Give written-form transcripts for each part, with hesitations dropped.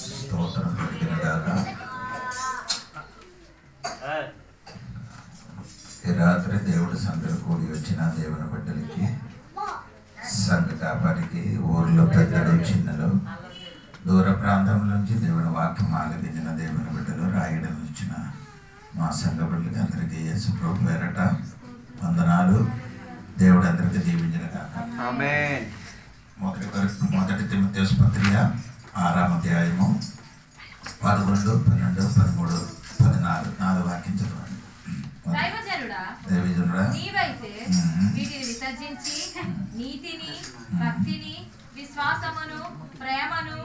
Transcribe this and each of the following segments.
స్తోత్రం కలిగినగాక. ఈ రాత్రి దేవుడి సందరు కూడి వచ్చిన దేవుని బిడ్డలకి, సంఘ కాపారికి, ఊర్లో పెద్దలు చిన్నలు, దూర ప్రాంతం నుంచి దేవుని వాక్యం ఆలపించిన దేవుని బిడ్డలు, రాయడం వచ్చిన మా సంఘ బిడ్డలకి అందరికీ యేసు ప్రభు పేరట వందనాలు. దేవుడు అందరికీ దీవించిన కాక. ఆమేన్. మొదటి తిమోథెయుసు పత్రిక 6వ అధ్యాయము 11, 12, 13, 14 4 వాక్యం చదవండి. దైవజనుడా, నీవైతే వీటిని విసర్జించి నీతిని, భక్తిని, విశ్వాసమును, ప్రేమను,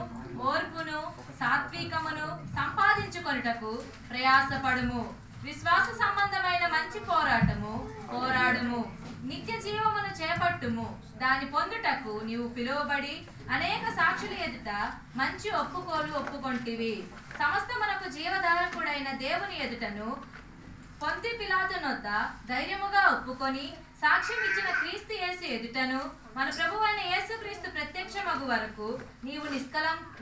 ఓర్పును, సాత్వికమును సంపాదించుకొనుటకు ప్రయాసపడుము. విశ్వాస సంబంధమైన మంచి పోరాడుము. నిత్య జీవమును చేపట్టుము. దాని పొందుటకు నీవు పిలువబడి అనేక సాక్షుల ఎదుట మంచి ఒప్పుకొంటివి. సమస్తమునకు జీవధారకుడైన దేవుని ఎదుటను పొంతి పిలాతు నొద్ద ధైర్యముగా ఒప్పుకొని సాక్ష్యం ఇచ్చిన క్రీస్తు యేసు ఎదుటను మన ప్రభువైన యేసుక్రీస్తు ప్రత్యక్షమగు వరకు నీవు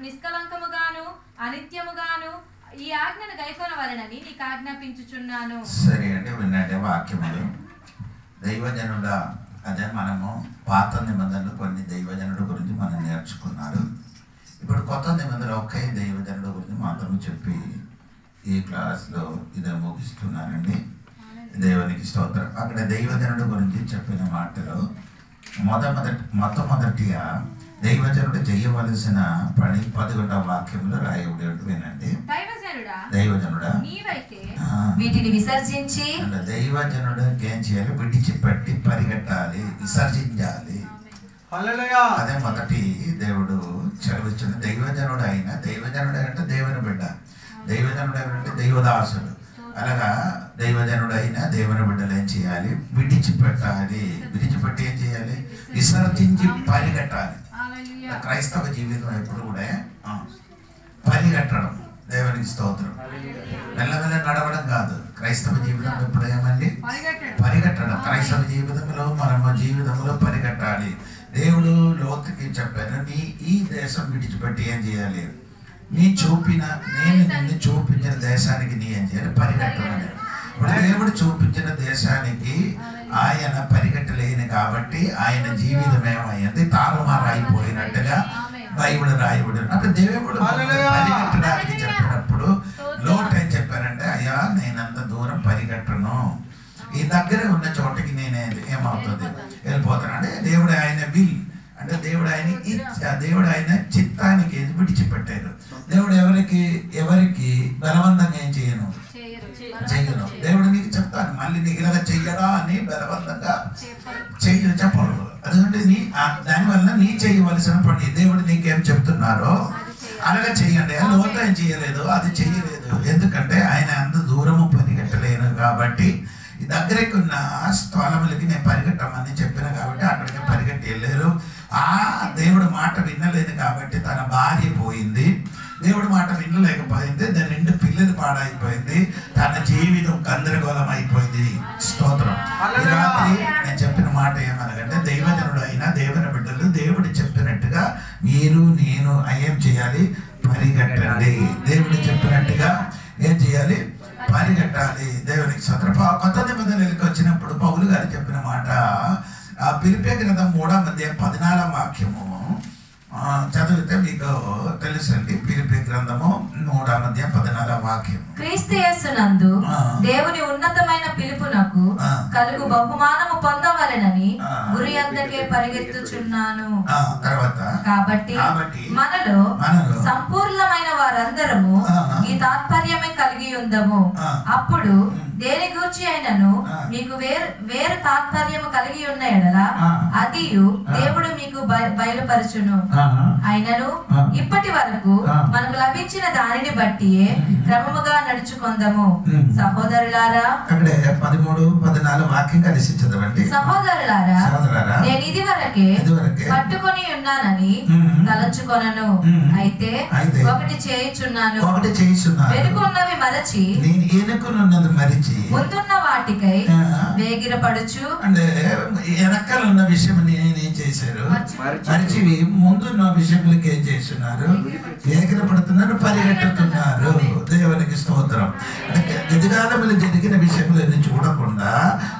నిష్కలంకముగాను అనిత్యముగాను ఈ ఆజ్ఞను గైకొనవలెనని నీకు ఆజ్ఞాపించుచున్నాను. సరే అండి, వినండి వాక్యములు. దైవజనుడా, అదే మనము పాత నిబంధనలు కొన్ని దైవజనుడు గురించి మనం నేర్చుకున్నారు. ఇప్పుడు కొత్త నిబంధనలు ఒకే దైవజనుడు గురించి మాత్రం చెప్పి ఈ క్లాస్లో ఇదే ముగిస్తున్నానండి. దేవునికి స్తోత్రం. అక్కడ దైవజనుడు గురించి చెప్పిన మాటలు మొట్టమొదటిగా దైవజనుడు చేయవలసిన పని 11వ వాక్యంలో రాయబడి వినండి. దైవజనుడా, వీటిని విసర్జించి, దైవజనుడు ఏం చేయాలి? విడిచిపెట్టి పరిగెట్టాలి, విసర్జించాలి. అదే మొదటి దేవుడు చదివించిన దైవజనుడు అంటే దేవుని బిడ్డ, దైవజనుడు అంటే దైవదాసుడు. అలాగా దైవజనుడు అయినా దేవుని బిడ్డలు ఏం చేయాలి? విడిచిపెట్టాలి. విడిచిపెట్టి ఏం చేయాలి? విసర్జించి పరిగెట్టాలి. క్రైస్తవ జీవితం ఎప్పుడు కూడా పరిగెట్టడం. దేవునికి స్తోత్రం. మెల్లమెల్ల నడవడం కాదు. క్రైస్తవ జీవితం ఎప్పుడు ఏమండి? పరిగెట్టడం. క్రైస్తవ జీవితంలో మనము జీవితంలో పరిగెట్టాలి. దేవుడు లోతుకి చెప్పారు, నీ ఈ దేశం విడిచిపెట్టి ఏం చేయాలి? నేను నిన్ను చూపించిన దేశానికి నీ ఏం చేయాలి? పరిగెట్టమని. ఇప్పుడు దేవుడు చూపించిన దేశానికి ఆయన పరిగెట్టలేని కాబట్టి ఆయన జీవితం ఏమైంది? తారుమారు అయిపోయినట్టుగా బైబిల్ రాయబడి. అప్పుడు దేవుడు పరిగెట్టడానికి చెప్పినప్పుడు లోటు ఏం చెప్పారంటే, అయ్యా నేనంత దూరం పరిగెట్టను, ఈ దగ్గర ఉన్న చోటికి నేను ఏమవుతుంది? వెళ్ళిపోతాను అంటే దేవుడు ఆయన విల్ అంటే దేవుడు ఆయన చిత్తానికి విడిచిపెట్టారు. దేవుడు ఎవరికి బలవంతంగా ఏం చేయను. దేవుడు నీకు చెప్తాను, మళ్ళీ నీకు ఇలాగ చెయ్యడా అని బలవంతంగా చెప్పకూడదు. ఎందుకంటే దానివల్ల నీ చేయవలసిన పని దేవుడు నీకేం చెప్తున్నారో అలాగే చెయ్యండి. లోత ఏం చేయలేదు, అది చెయ్యలేదు. ఎందుకంటే ఆయన అంత దూరము పరిగెట్టలేను కాబట్టి దగ్గరికి ఉన్న స్థలములకి నేను పరిగెట్టమని చెప్పిన కాబట్టి అక్కడికి పరిగెట్టి వెళ్ళారు. ఆ దేవుడు మాట వినలేదు కాబట్టి తన భార్య పోయింది. దేవుడు మాట వినలేకపోయింది. దాని 2 పిల్లలు పాడైపోయింది. తన జీవితం గందరగోళం అయిపోయింది. స్తోత్రం. రాత్రి నేను చెప్పిన మాట ఏమనగంటే, దైవజనుడు అయినా దేవుని బిడ్డలు దేవుడు చెప్పినట్టుగా మీరు నేను ఏం చేయాలి? పరిగెట్టండి. దేవుడు చెప్పినట్టుగా ఏం చేయాలి? పరిగెట్టాలి. దేవునికి స్తోత్రం. కొత్త నిబంధనలకు వచ్చినప్పుడు పౌలు గారు చెప్పిన మాట ఫిలిప్పీ గ్రంథం 3వ అధ్యాయం 14వ వాక్యము చదివితే మీకు తెలుసండి. ఫిలిప్పీ గ్రంథము 3వ అధ్యాయం 14వ వాక్యం. క్రీస్తు యేసునందు దేవుని ఉన్నతమైన పిలుపునకు కలుగు బహుమానము పొందవలెనని గురి అంతకే పరిగెత్తుచున్నాను. తర్వాత కాబట్టి మనలో సంపూర్ణమైన వారందరము ఈ తాత్పర్యమే కలిగి ఉందము. అప్పుడు దేని గూర్చి అయినను మీకు వేరు తాత్పర్యము కలిగి ఉన్న ఎడల అదియు దేవుడు మీకు బయలుపరచును. అయినను ఇప్పటి వరకు మనకు లభించిన దానిని బట్టియే క్రమముగా నడుచుకొందము. సహోదరులారా, 13, 14 వాక్యం కలిసి చదవండి. సహోదరులారా, నేను ఇది వరకే పట్టుకొని ఉన్నానని తలంచుకొనను. అయితే ఒకటి చేయుచున్నాను, వెనుకున్నవి మరచి ముందున్న వాటికై వేగిరపడుచు. అంటే వెనకాల ఉన్న విషయం నేనేం చేశారు? మరిచి ముందున్న విషయములకి ఏం చేస్తున్నారు? వేగిరపడుతున్నారు. చేస్తున్నారు? పరిగెట్టుతున్నారు. దేవునికి స్తోత్రం. ఎదుగాలములు జరిగిన విషయములన్నీ చూడకుండా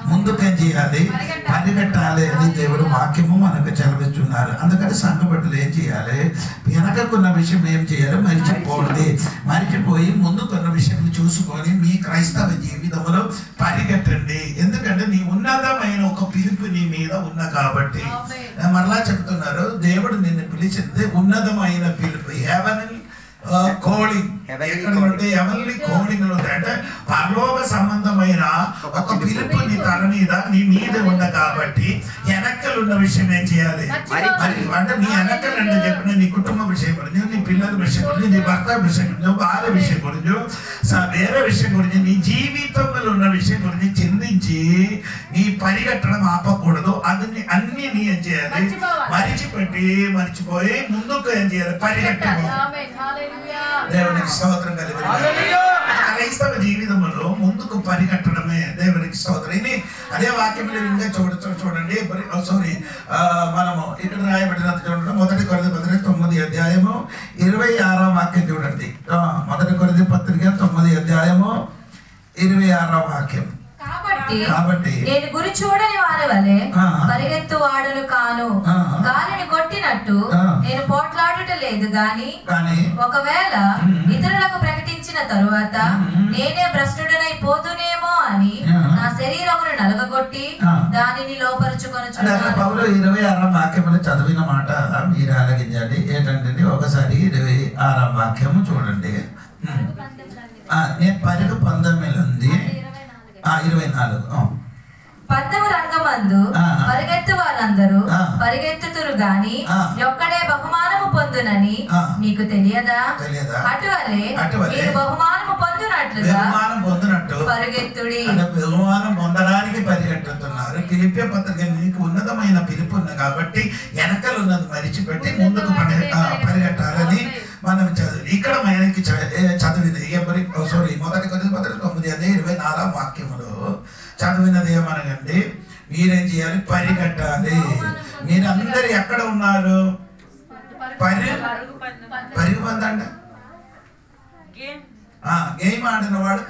ముందుకేం చేయాలి? పరిగెట్టాలి అని దేవుడు వాక్యము మనకు చదివిస్తున్నారు. అందుకని సంఘ బిడ్డలు ఏం చేయాలి? వెనకకున్న విషయం ఏం చేయాలి? మరిచిపోండి. మరిచిపోయి ముందుకున్న విషయం చూసుకొని మీ క్రైస్తవ జీవితంలో పరిగెట్టండి. ఎందుకంటే నీ ఉన్నతమైన ఒక పిలుపు నీ మీద ఉన్న కాబట్టి. మరలా చెప్తున్నారు, దేవుడు నిన్ను పిలిచింది ఉన్నతమైన పిలుపు. Heavenly coding. ఎక్కడంటే హెవెన్లీ కోడింగ్ అంటే పరలోక సంబంధమైన ఒక పిలుపు నీ తల మీద నీ మీద ఉంది కాబట్టి వెనక్కలు ఉన్న విషయం ఏం చేయాలి? అంటే నీ వెనక్కలు అంటే చెప్పిన నీ కుటుంబ విషయం గురించి, నీ పిల్లల విషయం గురించి, నీ భర్త విషయం గురించి, భార్య విషయం గురించి, వేరే విషయం గురించి, నీ జీవితంలో ఉన్న విషయం గురించి చింతించి నీ పరిగెట్టడం ఆపకూడదు. అది అన్ని నీ ఏం చేయాలి? మరిచిపోయి ముందుకు ఏం చేయాలి? పరిగెట్టడం. దేవునికి స్తోత్రం కలిగి క్రైస్తవ జీవితంలో ముందుకు పరిగెట్టడమే దేవునికి స్తోత్రం. ఇది అదే వాక్యంలో ఇంకా చూడండి. మనము ఇక్కడ రాయబడిన చూడండి. 1 కొరింథీ పత్రిక 9వ అధ్యాయము 26వ వాక్యం చూడండి. 1 కొరింథీ పత్రిక 9వ అధ్యాయము 26వ వాక్యం. కాబట్టి నేను గురి చూడని వారి వలె పరిగెత్తు వాడును కాను. గాలిని కొట్టినట్టు నేను పోట్లాడుట లేదు గాని ఒకవేళ ఇతరులకు ప్రకటించిన తరువాత నేనే భ్రష్టుడనై పోదునేమో అని నా శరీరమును నలగగొట్టి దానిని లోపరుచుకొనుచున్నాను. పౌలు 26వ వాక్యములు చదివిన మాట మీరు ఆలకించండి. ఏంటంటే ఒకసారి 26వ వాక్యము చూడండి. నేను పరుగు పందెములు ఉంది 24. పందెము రంగమందు పరిగెత్తు వాళ్ళందరూ పరిగెత్తుతురు గాని ఒక్కడే బహుమానము పొందునని మీకు తెలియదా? అటువలే మీరు బహుమానము పొందునట్టు పరిగెత్తుడి. బహుమానం పొందడానికి పరిగెట్టుతున్నారు. ఫిలిప్పీ పత్రిక నీకు ఉన్నతమైన పిలుపు ఉంది కాబట్టి వెనకలు ఉన్నది మరిచిపెట్టి ముందుకు పరిగెట్టాలని మనం చదివి ఇక్కడ మనకి చదివింది. 1 కొరింథీ పత్రిక 9:24 వాక్యములో చదివినది ఏమనగండి? మీరేం చేయాలి? పరిగెట్టాలి. మీరందరూ ఎక్కడ ఉన్నారు? పరుగు పందంట. గేమ్ ఆడిన వాడు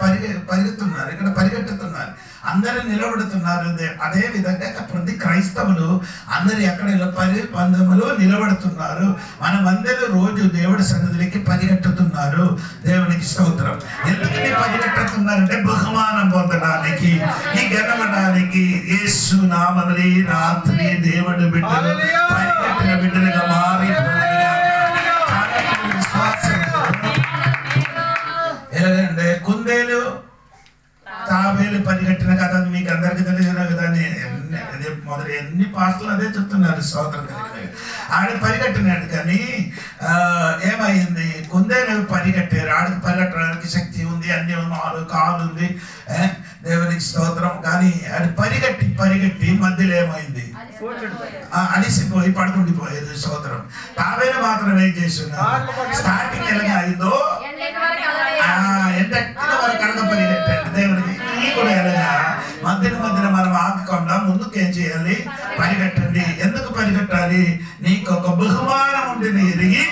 పరిగెత్తున్నారు. ఇక్కడ పరిగెట్టుతున్నారు. అందరూ నిలబడుతున్నారు. అదే విధంగా ప్రతి క్రైస్తవులు అందరూ ఎక్కడ పందెములు నిలబడుతున్నారు. మనమందరూ రోజు దేవుడి సన్నిధికి పరిగెట్టుతున్నారు. దేవునికి స్తోత్రం. ఎందుకని పరిగెట్టుతున్నారంటే బహుమానం పొందడానికి, ఈ గెలవడానికి. యేసు నామములో రాత్రి దేవుడి బిడ్డలు పరిగెట్టిన బిడ్డలుగా మారి ఎలాగంటే కుందేలు తాబేలు పరిగెట్టిన కథ మీకు అందరికి తెలిసిన కదా. మొదలు ఎన్ని పాటలు అదే చెప్తున్నారు. స్తోత్రం కలిగిన ఆడ పరిగెట్టినాడు కానీ ఏమైంది? కుందేలు పరిగెట్టారు. ఆడికి పరిగెట్టడానికి శక్తి ఉంది, అన్ని 4 కాళ్ళు ఉంది. దేవునికి స్తోత్రం. కానీ ఆడు పరిగెట్టి మధ్యలో ఏమైంది? అలిసిపోయి పడుకుండిపోయేది. స్తోత్రం. తాబేలు మాత్రం ఏం చేస్తున్నారు? స్టార్టింగ్ ఎలాగా అయిందో ఎంత వరకు కనుక పరిగెట్టాడు. దేవునికి ఈ కూడా ఎలాగా మధ్యన మనం ఆగకుండా ముందుకు ఏం చేయాలి? పరిగెట్టండి. ఎందుకు పరిగెట్టాలి? నీకు ఒక బహుమానం ఉండి ఎరిగి.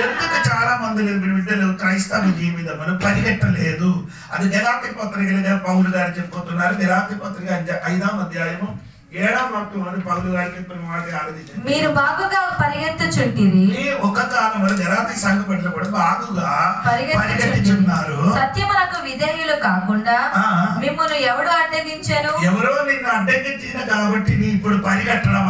ఎందుకు చాలా మంది బిడ్డలు క్రైస్తవ జీవితంలో పరిగెట్టలేదు? అది గలాతీ పత్రికలుగా పౌలు గారు చెప్పుతున్నారు. గలాతీ పత్రిక 5వ అధ్యాయము 7వ వాక్యం పౌలు గారు చెప్పిన మాట ఆలోచించండి. మీరు బాగుగా పరిగెత్తుచుంటిరి. ఒక కాలంలో గలాతీ సంఘ బిడ్డలు కూడా బాగుగా పరిగెత్తుచున్నారు. సత్యమునకు విధేయులు కాకుండా మిమ్మును ఎవడు అడ్డగించెను? ఎవరో నిన్ను అడ్డగించిన కాబట్టి నీ ఇప్పుడు పరిగెట్టడం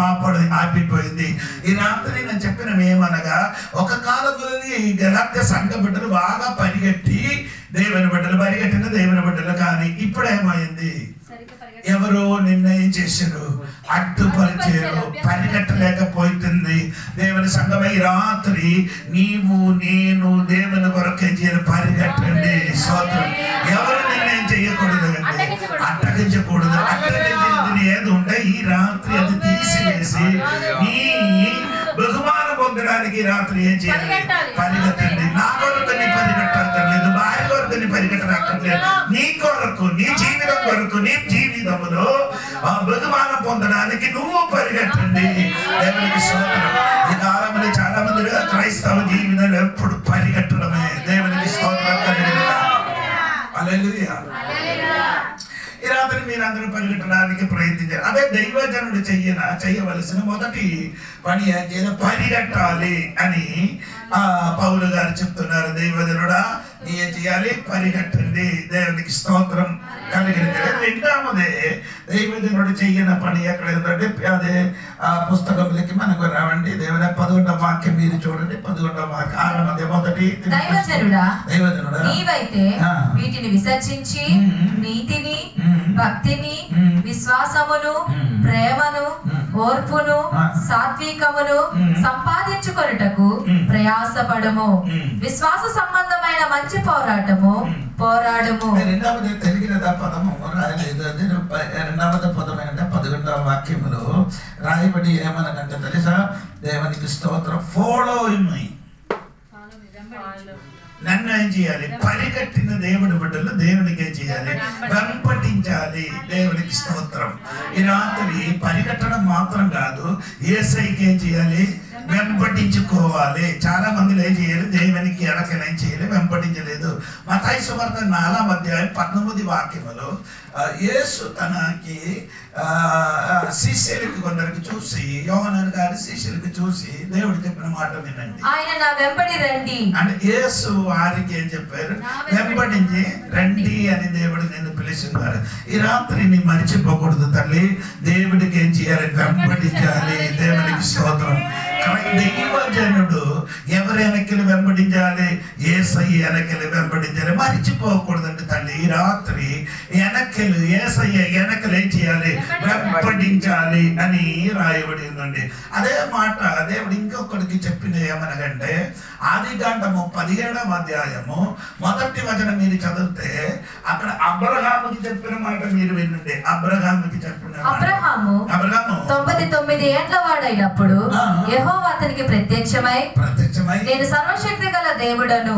ఆపిపోయింది. ఈ రాత్రి నేను చెప్పిన ఏమనగా ఒక కాలంలో ఈ గలాతీ సంఘ బిడ్డలు బాగా పరిగెట్టి దేవుని బిడ్డలు పరిగెట్టిన దేవుని బిడ్డలు. కానీ ఇప్పుడు ఏమైంది? ఎవరో నిర్ణయం చేశారు, అడ్డుపరిచారు, పరిగెట్టలేకపోతుంది. దేవుని సంఘమై రాత్రి నీవు నేను దేవుని కొరకే పరిగెట్టండి. స్తోత్రం. ఎవరు నిర్ణయం చేయకూడదు, అడ్డగించకూడదు. అడ్డగించేది ఏది ఉంటే ఈ రాత్రి అది తీసివేసి నీ బహుమానం పొందడానికి రాత్రి ఏం చేయాలి? పరిగెత్తండి. నా కొరకు నీ పరిగెట్టక్కర్లేదు, భార్య కొరకు నీ పరిగెట్టక్కర్లేదు. నీ కొరకు, నీ జీవితం కొరకు, నీ జీవితంలో బహుమానం పొందడానికి నువ్వు పరిగెట్టండి. దేవునికి స్తోత్రం. ఈ కాలంలో చాలా మంది క్రైస్తవ క్రైస్తవ జీవితంలో ఎప్పుడు పరిగెట్టడమే. దేవునికి స్తోత్రం కలుగునుగాక. హల్లెలూయా. ఈ రాత్రి మీరందరూ పరిగెట్టడానికి ప్రయత్నించారు. అదే దైవజనుడు చెయ్యవలసిన మొదటి పని ఏదైనా పరిగెట్టాలి అని పౌలు గారు చెప్తున్నారు. దైవజనుడా నీ ఏం చేయాలి? పరిగెట్టండి. దేవునికి స్తోత్రం కలిగింది. రెండవదే దైవజనుడు చెయ్యన పని ఎక్కడ ఏంటంటే అదే పుస్తకంలోకి మనకు రావండి. దేవుని 11వ వాక్యం మీరు చూడండి. 11వ వాక్యం 6వ మొదటి దైవజనుడా దైవజనుడా నీవైతే వీటిని విసర్జించి నీతిని భక్తిని విశ్వాసమును ప్రేమను ఓర్పును సాత్వికమును సంపాదించుకొనుటకు ప్రయాసపడము. విశ్వాస సంబంధమైన మంచి పోరాటము పోరాడము. రెండవది తెలిగిన పదము రాయలేదు. అది రెండవది పదమైన 11వ వాక్యములో రాయబడి ఏమనకంటే తెలుసా? దేవునికి స్తోత్రం. ఫాలో మీ, నన్ను ఏం చేయాలి? పరిగెట్టిన దేవుడి బిడ్డలు దేవునికి ఏం చేయాలి? వెంపటించాలి. దేవునికి స్తోత్రం. ఈ రాత్రి పరిగెట్టడం మాత్రం కాదు, యేసయ్యకి ఏం చేయాలి? వెంపటించుకోవాలి. చాలా మంది ఏం చేయాలి? దేవునికి ఎడకనేం చేయాలి? వెంపటించలేదు. మత్తయి సువార్త 4వ అధ్యాయం 19వ వాక్యములో యేసు తనకి శిష్యులకి కొందరికి చూసి, యోహాను గారి శిష్యులకి చూసి దేవుడు చెప్పిన మాట వినండి. ఆయన నా వెంబడి రండి అంటే యేసు వారికి ఏం చెప్పారు? వెంబడించి రండి అని దేవుడు నిన్ను పిలిచినారు. ఈ రాత్రి నీ మర్చిపోకూడదు తల్లి. దేవుడికి ఏం చేయాలి? వెంబడించాలి. దేవునికి స్తోత్రం. దైవజనుడు ఎవరు వెనక్కి వెంబడించాలి? యేసయ్య వెనక్కి వెంబడించాలి. మర్చిపోకూడదండి తల్లి. ఈ రాత్రి వెనక్కిలు యేసయ్య వెనక్కి ఏం చేయాలి? వెంబడించాలి అని రాయబడి ఉందండి. అదే మాట దేవుడు ఇంకొకరికి చెప్పిన ఏమనగంటే ఆదికాండము 17వ అధ్యాయము 1వ వచనం మీరు చదివితే అక్కడ అబ్రహాముకి చెప్పిన మాట మీరు వినండి. అబ్రహాముకి చెప్పిన అబ్రహాము 99 ఏండ్ల వాడైనప్పుడు యెహోవా అతనికి ప్రత్యక్షమై నేను సర్వశక్తి గల దేవుడను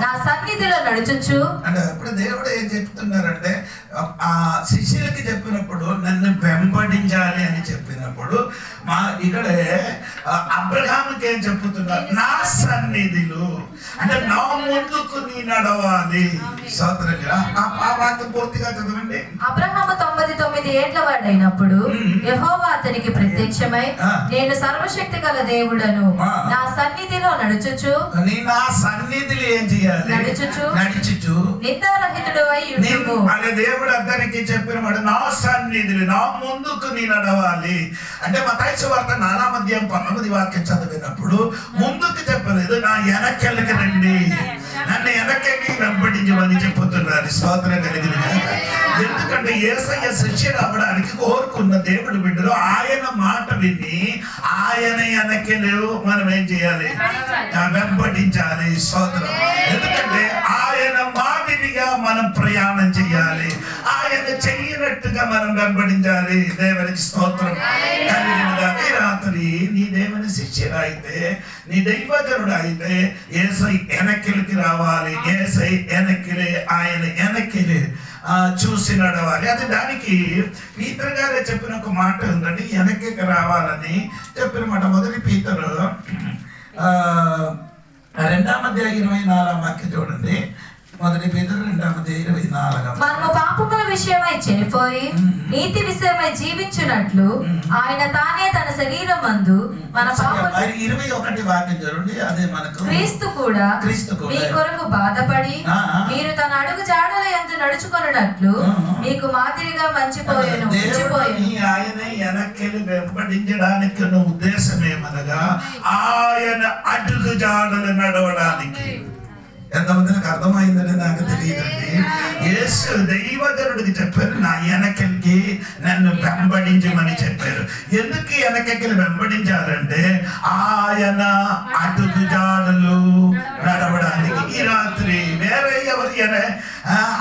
నా సన్నిధిలో నడుచుచు అంటే అప్పుడు దేవుడు ఏం చెప్తున్నారంటే ఆ శిష్యులకి చెప్పినప్పుడు నన్ను వెంబడించాలి అని చెప్పినప్పుడు మా ఇక్కడే అబ్రహాముకి ఏం చెప్తున్నారు? నా సన్నిధిలో అంటే నా ముందుకు నీ నడవాలి. సోదరుగా ఆ వాక్యం పూర్తిగా చదవండి. అబ్రహాము 99 ఏండ్ల వాడైనప్పుడు యెహోవా అతనికి ప్రత్యక్షమై నేను సర్వశక్తి గల దేవుడను నా సన్నిధిలో నడుచుచు నా సన్నిధిలో ఏం చేయాలి? నడుచుచు నిందారహితుడు అయి ఉండుము. అదే దేవుడు అందరికి చెప్పిన మాట నా సన్నిధిలో నా ముందుకు నీ నడవాలి. అంటే మత్తయి సువార్త 4వ అధ్యాయం 19వ వాక్యం చదివినప్పుడు ముందుకు చెప్పలేదు, నా వెనక్కి రండి, నన్ను వెనక్కి వెంబడించమని చెప్పుతున్నారు. స్తోత్రం కలిగిన. ఎందుకంటే యేసయ్య శిష్యుడు అవ్వడానికి కోరుకున్న దేవుడి బిడ్డలు ఆయన మాట విని ఆయన వెనక్కి మనం ఏం చేయాలి? వెంబడించాలి. స్తోత్రం. ఎందుకంటే ఆయన మాదిరిగా మనం ప్రయాణం చేయాలి. ఆయన చెయ్యినట్టుగా మనం వెంబడించాలి. దేవునికి స్తోత్రం కలిగినగా. ఈ రాత్రి నీ దేవుని శిష్యుడు అయితే, నీ దైవజనుడు అయితే యేసై వెనక్కి రావాలి. యేసై వెనక్కి, ఆయన వెనక్కి చూసి నడవాలి. అది దానికి పీతర్ గారే చెప్పిన ఒక మాట ఉందండి. వెనక్కి రావాలని చెప్పిన మాట. మొదటి పీతరు 2వ అధ్యాయం 24వ వాక్యం చూడండి. మొదటి పీతరు 2వ అధ్యాయం 24. మనము పాపముల విషయమై చనిపోయి నీతి విషయమై జీవించున్నట్లు ఆయన తానే తన శరీరమందు మన పాపముల 21 వాక్యం చూడండి. అదే మనకు క్రీస్తు కూడా మీ కొరకు బాధపడి మీరు తన అడుగు జాడల యందు నడుచుకొనున్నట్లు మీకు మాదిరిగా మర్చిపోయాను. ఆయన వెనక్కి వెంబడించడానికి ఉద్దేశం ఏమనగా ఆయన అడుగు జాడలు నడవడానికి. ఎంతమందికి అర్థమైందని నాకు తెలియదండి. యేసు దైవజనుడికి చెప్పారు, నా వెనకకి నన్ను వెంబడించమని చెప్పారు. ఎందుకు వెనకకి వెంబడించాలంటే ఆయన అడుగు జాడలు నడవడానికి. ఈ రాత్రి వేరే ఎవరు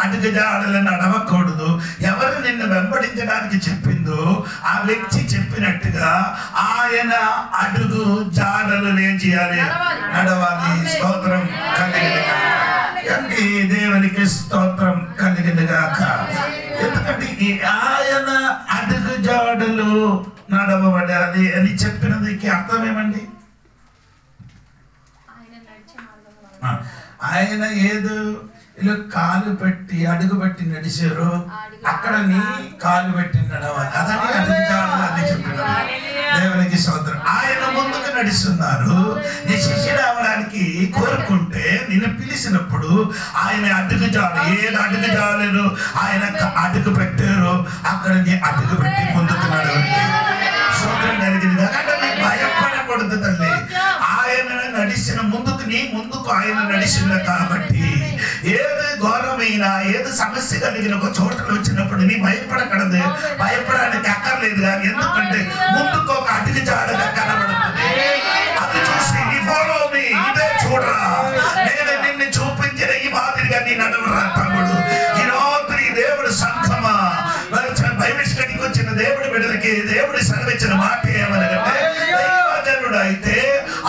అడుగు జాడలు నడవకూడదు. ఎవరు నిన్ను వెంబడించడానికి చెప్పిందో ఆ వ్యక్తి చెప్పినట్టుగా ఆయన అడుగు జాడలు ఏం చేయాలి? నడవాలి. స్తోత్రం కలిగినగా. దేవునికి స్తోత్రం కలిగినగాక. ఎందుకంటే ఆయన అడుగు జాడలు నడవబడాలి అని చెప్పినదికి అర్థం ఏమండి? ఆయన ఏదో ఇలా కాలు పెట్టి అడుగు పెట్టి నడిచారు, అక్కడ నీ కాలు పెట్టి నడవాలి. అదని అడుగుతాడు చెప్పినారు. దేవునికి స్తోత్రం. ఆయన ముందుకు నడుస్తున్నారు. నీ శిష్యుడు అవడానికి కోరుకుంటే నిన్ను పిలిచినప్పుడు ఆయన అడుగు జాడు, ఏది అడుగు జాడలేదు ఆయన అడుగు పెట్టారు, అక్కడ నీ అడుగు పెట్టి ముందుకు నడవండి. స్తోత్రం కలిగింది. అంటే నీకు భయపడకూడదు తల్లి. ఆయన నడిచిన ముందుకు నీ ముందుకు ఆయన నడిచిన కాబట్టి ఏది ఘోరమైన ఏది సమస్య కలిగిన ఒక చోటలో వచ్చినప్పుడు నీ భయపడకూడదు, భయపడడానికి అక్కర్లేదు. కానీ ఎందుకంటే ముందుకు ఒక అడుగు జాడగా కనబడుతుంది. అది చూసి నీ ఫాలో మీ ఇదే చూడరా, నేను నిన్ను చూపించిన ఈ మాదిరిగా నీ నడవరా తమ్ముడు. ఈ రాత్రి దేవుడు సంఘమా బైబిల్ వచ్చిన దేవుడి బిడ్డలకి దేవుడి సెలవిచ్చిన మాట ఏమనగంటే దైవజనుడు అయితే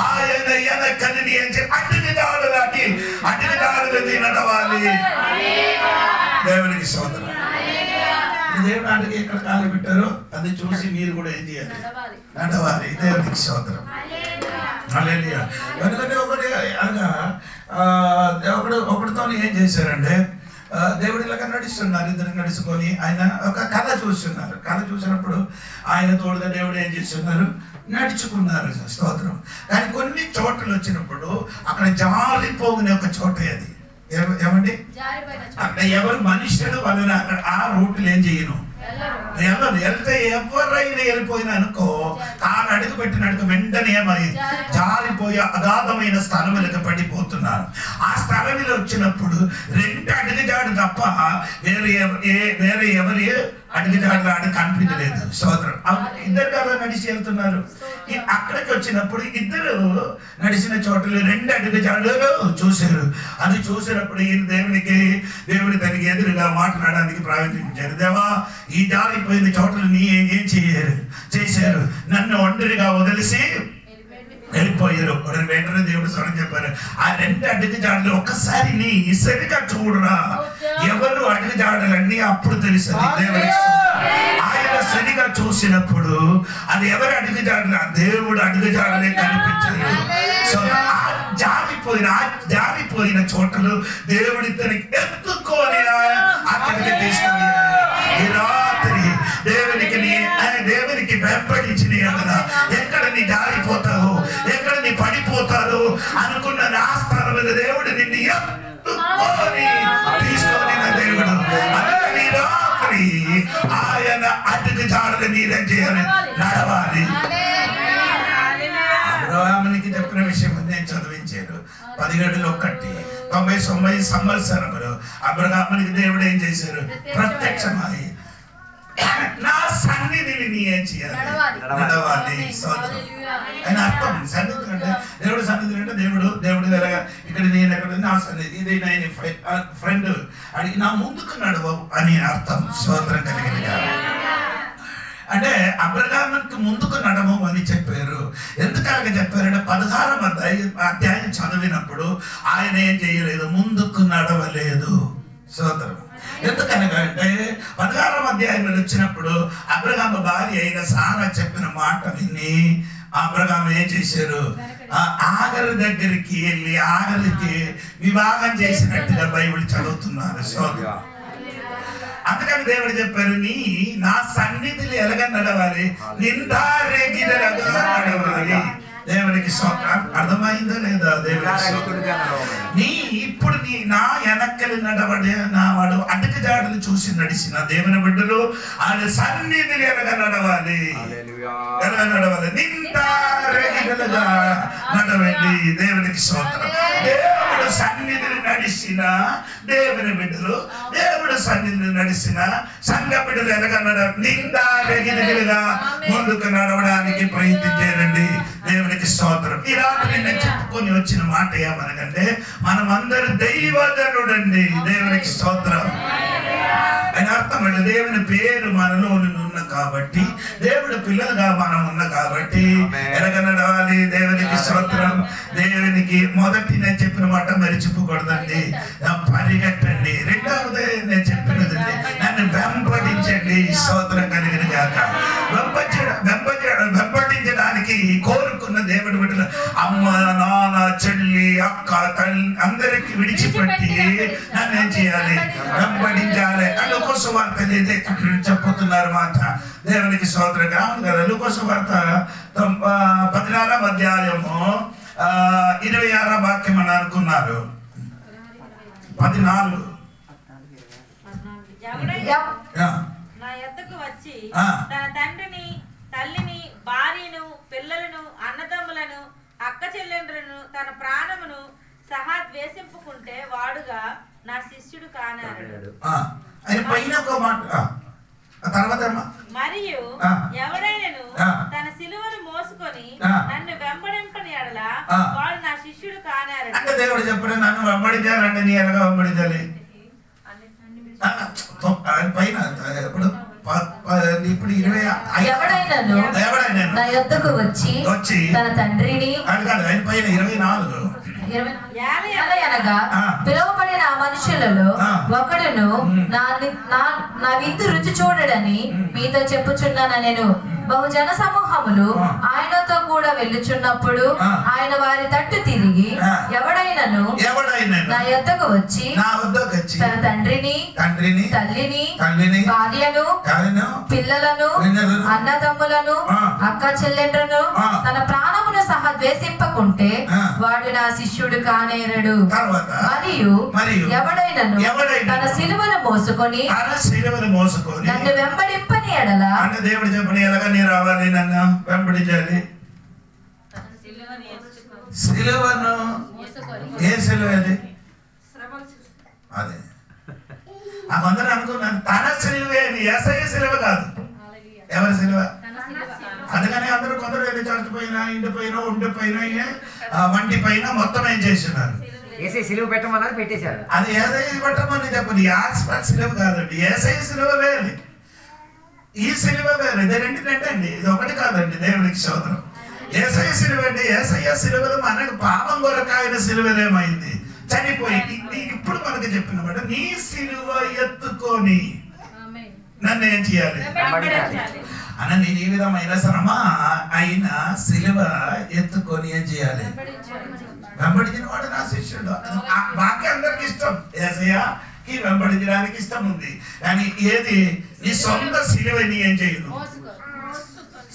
ఆయన వెనకని అడ్డుని దాడులాంటి అడ్డుని దాడులని నడవాలి. దేవునికి స్తోత్రం. దేవుడు అడిగి ఎక్కడ కాలు పెట్టారో అది చూసి మీరు కూడా ఏం చేయాలి, నడవాలి. దేవునికి స్తోత్రం. హల్లెలూయా. ఎందుకంటే ఒకటితో ఏం చేశారంటే దేవుడు ఇలాగ నడుస్తున్నారు, ఇద్దరు నడుచుకొని ఆయన ఒక కళ చూస్తున్నారు. కళ చూసినప్పుడు ఆయన తోడుగా దేవుడు ఏం చేస్తున్నారు, నడుచుకున్నారు. స్తోత్రం. కానీ కొన్ని చోట్ల వచ్చినప్పుడు అక్కడ జారిపోగిన ఒక చోట అది ఏమండి, అక్కడ ఎవరు మనుషులు వాళ్ళని అక్కడ ఆ రూట్లు ఏం చేయను, వెళ్తే ఎవరైనా వెళ్ళిపోయినా అనుకో కాలు అడుగు పెట్టినడుగు వెంటనే మరి జారిపోయి అగాధమైన స్థలములకు పడిపోతున్నారు. ఆ స్థలంలో వచ్చినప్పుడు 2 అడుగుజాడు తప్ప వేరే ఎవరి అడుగుజాడు ఆడ కనిపించలేదు. స్తోత్రం. ఇద్దరు కదా నడిచి వెళ్తున్నారు. అక్కడికి వచ్చినప్పుడు ఇద్దరు నడిచిన చోటలు 2 అడుగుజాడులు చూశారు. అది చూసినప్పుడు ఈయన దేవుడి దానికి ఎదురుగా మాట్లాడడానికి ప్రారంభించారు. దేవా, ఈ జారిపోయిన చోటలు నీ ఏం చేశారు, నన్ను ఒంటరిగా వదిలేసి వెళ్ళిపోయారు. వెంటనే దేవుడు స్వరం చెప్పారు, ఆ 2 అడుగుజాడలు ఒక్కసారి నీ సరిగా చూడరా, ఎవరు అడుగుజాడలన్నీ అప్పుడు తెలుస్తుంది. దేవుడికి ఆయన సరిగా చూసినప్పుడు అది ఎవరు అడుగుజాడలు, దేవుడు అడుగుజాడలే కనిపించారు. సో జారిపోయిన చోటలు దేవుడి తనకి ఎత్తుకొని అక్కడికి తీసుకొని ఈ రాత్రి దేవునికి వెంబడించిన ఎక్కడ నీ జారిపోతావు, ఎక్కడ నీ పడిపోతావు అనుకున్న ఆ స్థలం మీద దేవుడు నిన్ను ఎత్తుకొని తీసుకొని దేవుడు. అందుకని రాత్రి ఆయన అడ్డుకు జాడలు మీరేం చేయాలి, నడవాలి. అబ్రహామునికి చెప్పిన విషయం నేను చదివించారు. 10 సంవత్సరములు అబ్రహామునికి దేవుడు ఏం చేశారు, ప్రత్యక్షమై నా సన్నిధిని నీ ఏం చేయాలి, నడవాలి. ఆయన అర్థం సన్నిధి అంటే దేవుడు సన్నిధి అంటే దేవుడు ఇక్కడ నేను ఎక్కడ నా సన్నిధి, ఇది నేను ఫ్రెండ్ అడిగి నా ముందుకు నడవవు అని అర్థం. స్తోత్రం కలిగిన అంటే అబ్రహాముకి ముందుకు నడవము అని చెప్పారు. ఎందుకలాగా చెప్పారంటే 16వ అధ్యాయం చదివినప్పుడు ఆయన ఏం చేయలేదు, ముందుకు నడవలేదు. స్తోత్రం. ఎందుకనగా అంటే 16వ అధ్యాయంలో వచ్చినప్పుడు అబ్రహాము భార్య అయిన సారా చెప్పిన మాట విని అబ్రహాము ఏం చేశారు, ఆగరు దగ్గరికి వెళ్ళి ఆగరికి వివాహం చేసినట్టుగా బైబిల్ చదువుతున్నారు. స్తోత్రం. అందుకని దేవుడు చెప్పారు, నా సన్నిధిలో ఎలాగ నడవాలి, నిందారేగిరగా నడవాలి. దేవునికి అర్థమైందా లేదా? దేవునికి ఇప్పుడు నా వెనక్కలు నడవడే నా వాడు అడ్డక జాడలు చూసి నడిచిన దేవుని బిడ్డలు ఆయన సన్నిధిలో ఎలాగ నడవాలి, ఎలా నడవాలి, నిందారేగిరగా నడవండి. దేవునికి స్తోత్రం. దేవుడు సన్నిధిని నడిచిన దేవుని బిడ్డలు, దేవుడు సన్నిధిని నడిచిన సంఘ బిడ్డలు ఎలాగ నిందారేగిరగా ముందుకు నడవడానికి ప్రయత్నించారండి. దేవునికి స్తోత్రం. ఈ రాత్రి నేను చెప్పుకొని వచ్చిన మాట ఏమనకంటే మనమందరూ దైవజనుడండి. దేవునికి స్తోత్రం. అని అర్థం అండి, దేవుని పేరు మనలో ఉన్న కాబట్టి, దేవుడి పిల్లలుగా మనం ఉన్న కాబట్టి ఎలాగ నడవాలి. దేవునికి స్తోత్రం. దేవునికి మొదటి నేను చెప్పిన మాట మరిచిపోకూడదండి, పరిగెట్టండి. రెండవది నేను చెప్పినదండి, నన్ను వెంబడించండి. స్తోత్రం కలిగిన గాక. వెంబడించడానికి కోరుకున్న దేవుడి బిడ్డలు అమ్మ నాన్న చెల్లి, అక్క, తల్లి అందరికి విడిచిపెట్టి నన్ను ఏం చేయాలి? వెంబడించాలి. లూకా వార్త చెప్పుతున్నారు మాట. దేవునికి స్తోత్రం. అవును కదా, లూకా వార్త 14వ అధ్యాయము 26వ వాక్యం అని అనుకున్నారు. 14 నా యొద్దకు వచ్చి తన తండ్రిని, తల్లిని, భార్యను, పిల్లలను, అన్నదమ్ములను, అక్క చెల్లెండ్రులను, తన ప్రాణమును సహా ద్వేషింపుకుంటే వాడుగా నా శిష్యుడు కానాడు. మరియు ఎవడైనను తన సిలువను మోసుకొని నన్ను వెంబడింపని ఎడల వాడు నా శిష్యుడు కానాడు. అంటే దేవుడు చెప్పాడు, నన్ను వెంబడించాలంటే నీ ఎలాగా వెంబడించాలి? పైన ఇప్పుడు ఎవడైనను నా యొద్దకు వచ్చి తన తండ్రిని, ఆయన పైన 24 అనగా పిలువబడిన ఆ మనుషులలో ఒకడును నా విందు రుచి చూడడని మీతో చెప్పుచున్నాను. నేను బహుజన సమూహములు ఆయనతో కూడా వెళ్ళుచున్నప్పుడు ఆయన వారి తట్టు తిరిగి ఎవడైనను నా యొద్దకు వచ్చి తన తండ్రిని, తల్లిని, భార్యను, పిల్లలను, అన్నదమ్ములను, అక్క చెల్లెండ్రును, తన ప్రాణమును సహా ద్వేషింపకుంటే వాడు నా శిష్యుడు కానేరడు. మరియు ఎవడైనను తన సిలువను మోసుకొని నన్ను వెంబడింపని ఎడల, దేవుడు చెప్పని ఎలాగా నీ రావాలి? నన్ను వెంబడించాలి. సిలువను ఏ సిలువ అది? అదే అందరూ అనుకున్నాను తన సిలువే అని. యేసయ్య సిలువ కాదు. ఎవరి సిలువ? అందుకని అందరూ కొందరు వెళ్ళి చచ్చిపోయినా, ఇండిపోయినా, ఉండిపోయినా, వంటి పైన మొత్తం ఏం చేస్తున్నారు? సిలువ పెట్టమన్నారు, పెట్టేశారు. అది యేసయ్య పెట్టమని చెప్పండి. యాస్పర్ సిలువ కాదండి, యేసయ్య సిలువ వేరు, ఈ సిలువ వేరు. ఇది రెండింటే అండి, ఇది ఒకటి కాదండి. దేవునికి స్తోత్రం. యేసయ్య సిలువ అండి. యేసయ్య సిలువలు మనకు పాపం కొరకు ఆయన సిలువలేమైంది, చనిపోయి. ఇప్పుడు మనకు చెప్పినమాట, నీ సిలువ ఎత్తుకొని నన్ను ఏం చేయాలి అన్న? నేను ఈ విధమైన శ్రమ అయిన సిలువ ఎత్తుకొని ఏం చేయాలి? వెంబడించిన వాడు నా శిష్యుడు. బాకీ అందరికి ఇష్టం, యేసయ్యకి వెంబడించడానికి ఇష్టం ఉంది. కానీ ఏది నీ సొంత సిలువని ఏం చేయదు.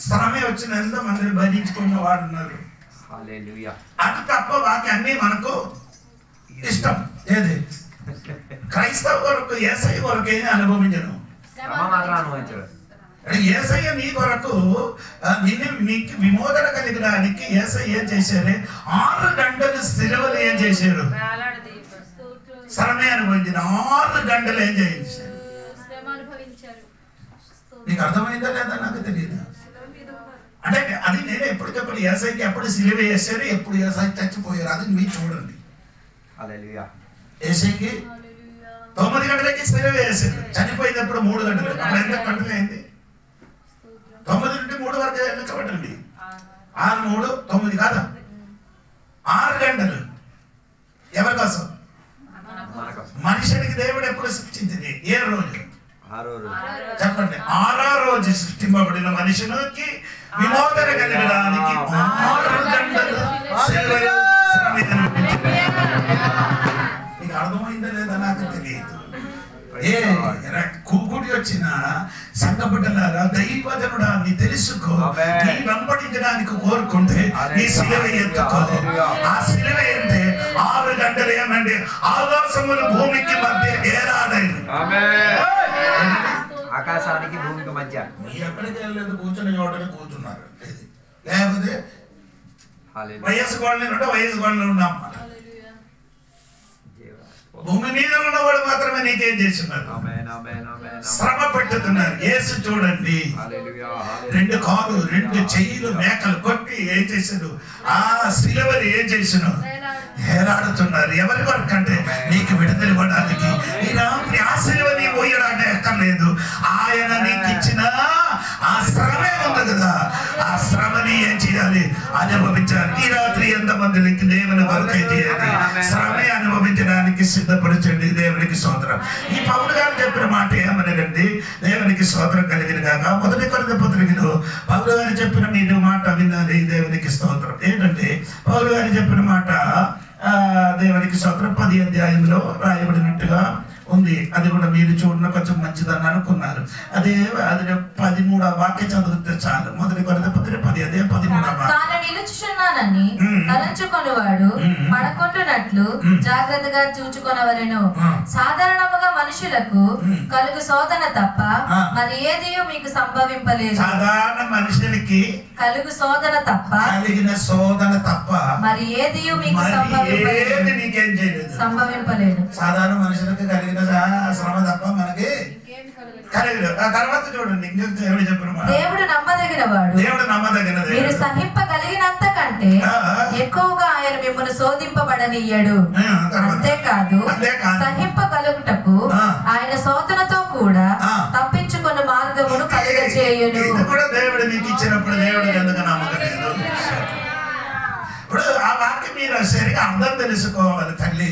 శ్రమ వచ్చిన ఎంతో మందిని భరించుకున్న వాడు ఉన్నారు. అది తప్ప బాకీ అన్ని మనకు ఇష్టం. ఏది క్రైస్తవ కొరకు, యేసయ్య కొరకు ఏది అనుభవించను. యేసయ్య నీ కొరకు నీకు విమోచన కలిగడానికి యేసయ్య ఏం చేశారు? 6 గంటలు సిలువలు ఏం చేశారు? శ్రమే అనుభవించిన 6 గంటలు ఏం చేయించారు? నీకు అర్థమైందా లేదా నాకు తెలియదు. అంటే అది నేను ఎప్పుడు చెప్పాలి, యేసయ్యకి ఎప్పుడు సిలువ వేసారు, ఎప్పుడు యేసయ్య చచ్చిపోయారు, అది మీరు చూడండి. యేసయ్యకి 9 గంటలకి సిలువ వేసారు, చనిపోయినప్పుడు 3 గంటలు. అప్పుడు ఎంత గంటలు అయింది? 9 నుండి 3 వరకు లెక్కబట్టండి. 6, 3, 9 కాదా? 6 గంటలు. ఎవరి కోసం? మనుషునికి దేవుడు ఎప్పుడు సృష్టించింది? ఏ రోజు? చెప్పండి. 6వ రోజు సృష్టింపబడిన మనుషునికి విమోచన కలగడానికి 6 గంటలు. నీకు అర్థమైందా లేదా నాకు తెలియదు. కూకుడి వచ్చిన సంఘబిడ్డలారా, దైవజనుడా నీ తెలుసుకో. నీ వెంబడించడానికి కోరుకుంటే నీ సిలువ ఎత్తుకో. ఆ సిలువ ఏంటే 6 గంటలు ఏమండి? ఆకాశములు భూమికి మధ్య ఏలాడాయి. ఆకాశానికి భూమికి మధ్య. నీ ఎక్కడికి వెళ్ళలేదు, కూర్చుని చోటనే కూర్చున్నారు. లేకపోతే వయస్సు గోడలు వయస్సు గోడలు ఉన్నాం. భూమి మీద ఉన్నవాడు మాత్రమే నీకేం చేస్తున్నారు? శ్రమ పెట్టుతున్నారు. యేసు చూడండి, 2 కాళ్ళు 2 చెయ్యిలు మేకలు కొట్టి ఏం చేశారు? ఆ సిలువని ఏం చేసాను? హేరాడుతున్నారు. ఎవరి వరకు అంటే నీకు విడుదల ఇవ్వడానికి. ఆ సిలువని పోయడానికి ఎక్కర్లేదు. ఆయన నీకు ఇచ్చిన ఆ శ్రమే ఉంది కదా, ఆ శ్రమని ఏం చేయాలి? అనుభవించాలి. ఈ రాత్రి ఎంతమందికి దేవుని వరకే చేయాలి? శ్రమే అనుభవించడానికి సిద్ధపరచండి. దేవునికి స్తోత్రం. ఈ పౌలు గారు చెప్పిన మాట ఏమనగండి? దేవునికి స్తోత్రం కలిగిన కాక 1 కొరింథీ పత్రికలో పౌలు గారు చెప్పిన మీరు మాట వినాలి. దేవునికి స్తోత్రం. ఏంటంటే పౌలు గారు చెప్పిన మాట దేవునికి స్తోత్రం 10వ అధ్యాయంలో రాయబడినట్టుగా ఉంది. అది కూడా మీరు చూడడం కొంచెం మంచిదని అనుకున్నారు. అది 13వ వాక్యం చదివితే చాలు. మొదటి కొరింథీ పత్రిక 10:13. తాను నిలుచుచున్నానని తలంచుకొనువాడు పడకొట్టునట్లు జాగ్రత్తగా చూచుకొనవలెను. సాధారణముగా మనుషులకు కలుగు శోధన తప్ప మరి ఏది మీకు సంభవింపలేదు. సాధారణ మనుషులకి కలుగు శోధన తప్ప కలిగిన శోధన తప్ప మరి ఏది మీకు సంభవింపలేదు. సాధారణ మనుషులకు కలిగిన శ్రమ తప్ప మనకి కలిగదు. ఆ తర్వాత చూడండి దేవుడు నమ్మదగినవాడు. దేవుడు నమ్మదగినది. మీరు సహింపగలిగినంత కంటే ఎక్కువగా ఆయన మిమ్మల్ని శోధింపబడనియ్యడు. అంతేకాదు సహింపగలుగుటకు ఆయన శోధనతో కూడా తప్పించుకున్న మార్గమును కలుగజేయును. కూడా దేవుడు మీకు ఇచ్చినప్పుడు దేవుడు ఎందుకు నమ్మకలేదు? ఇప్పుడు ఆ వాక్యం మీరు సరిగా అర్థం తెలుసుకోవాలి తల్లి.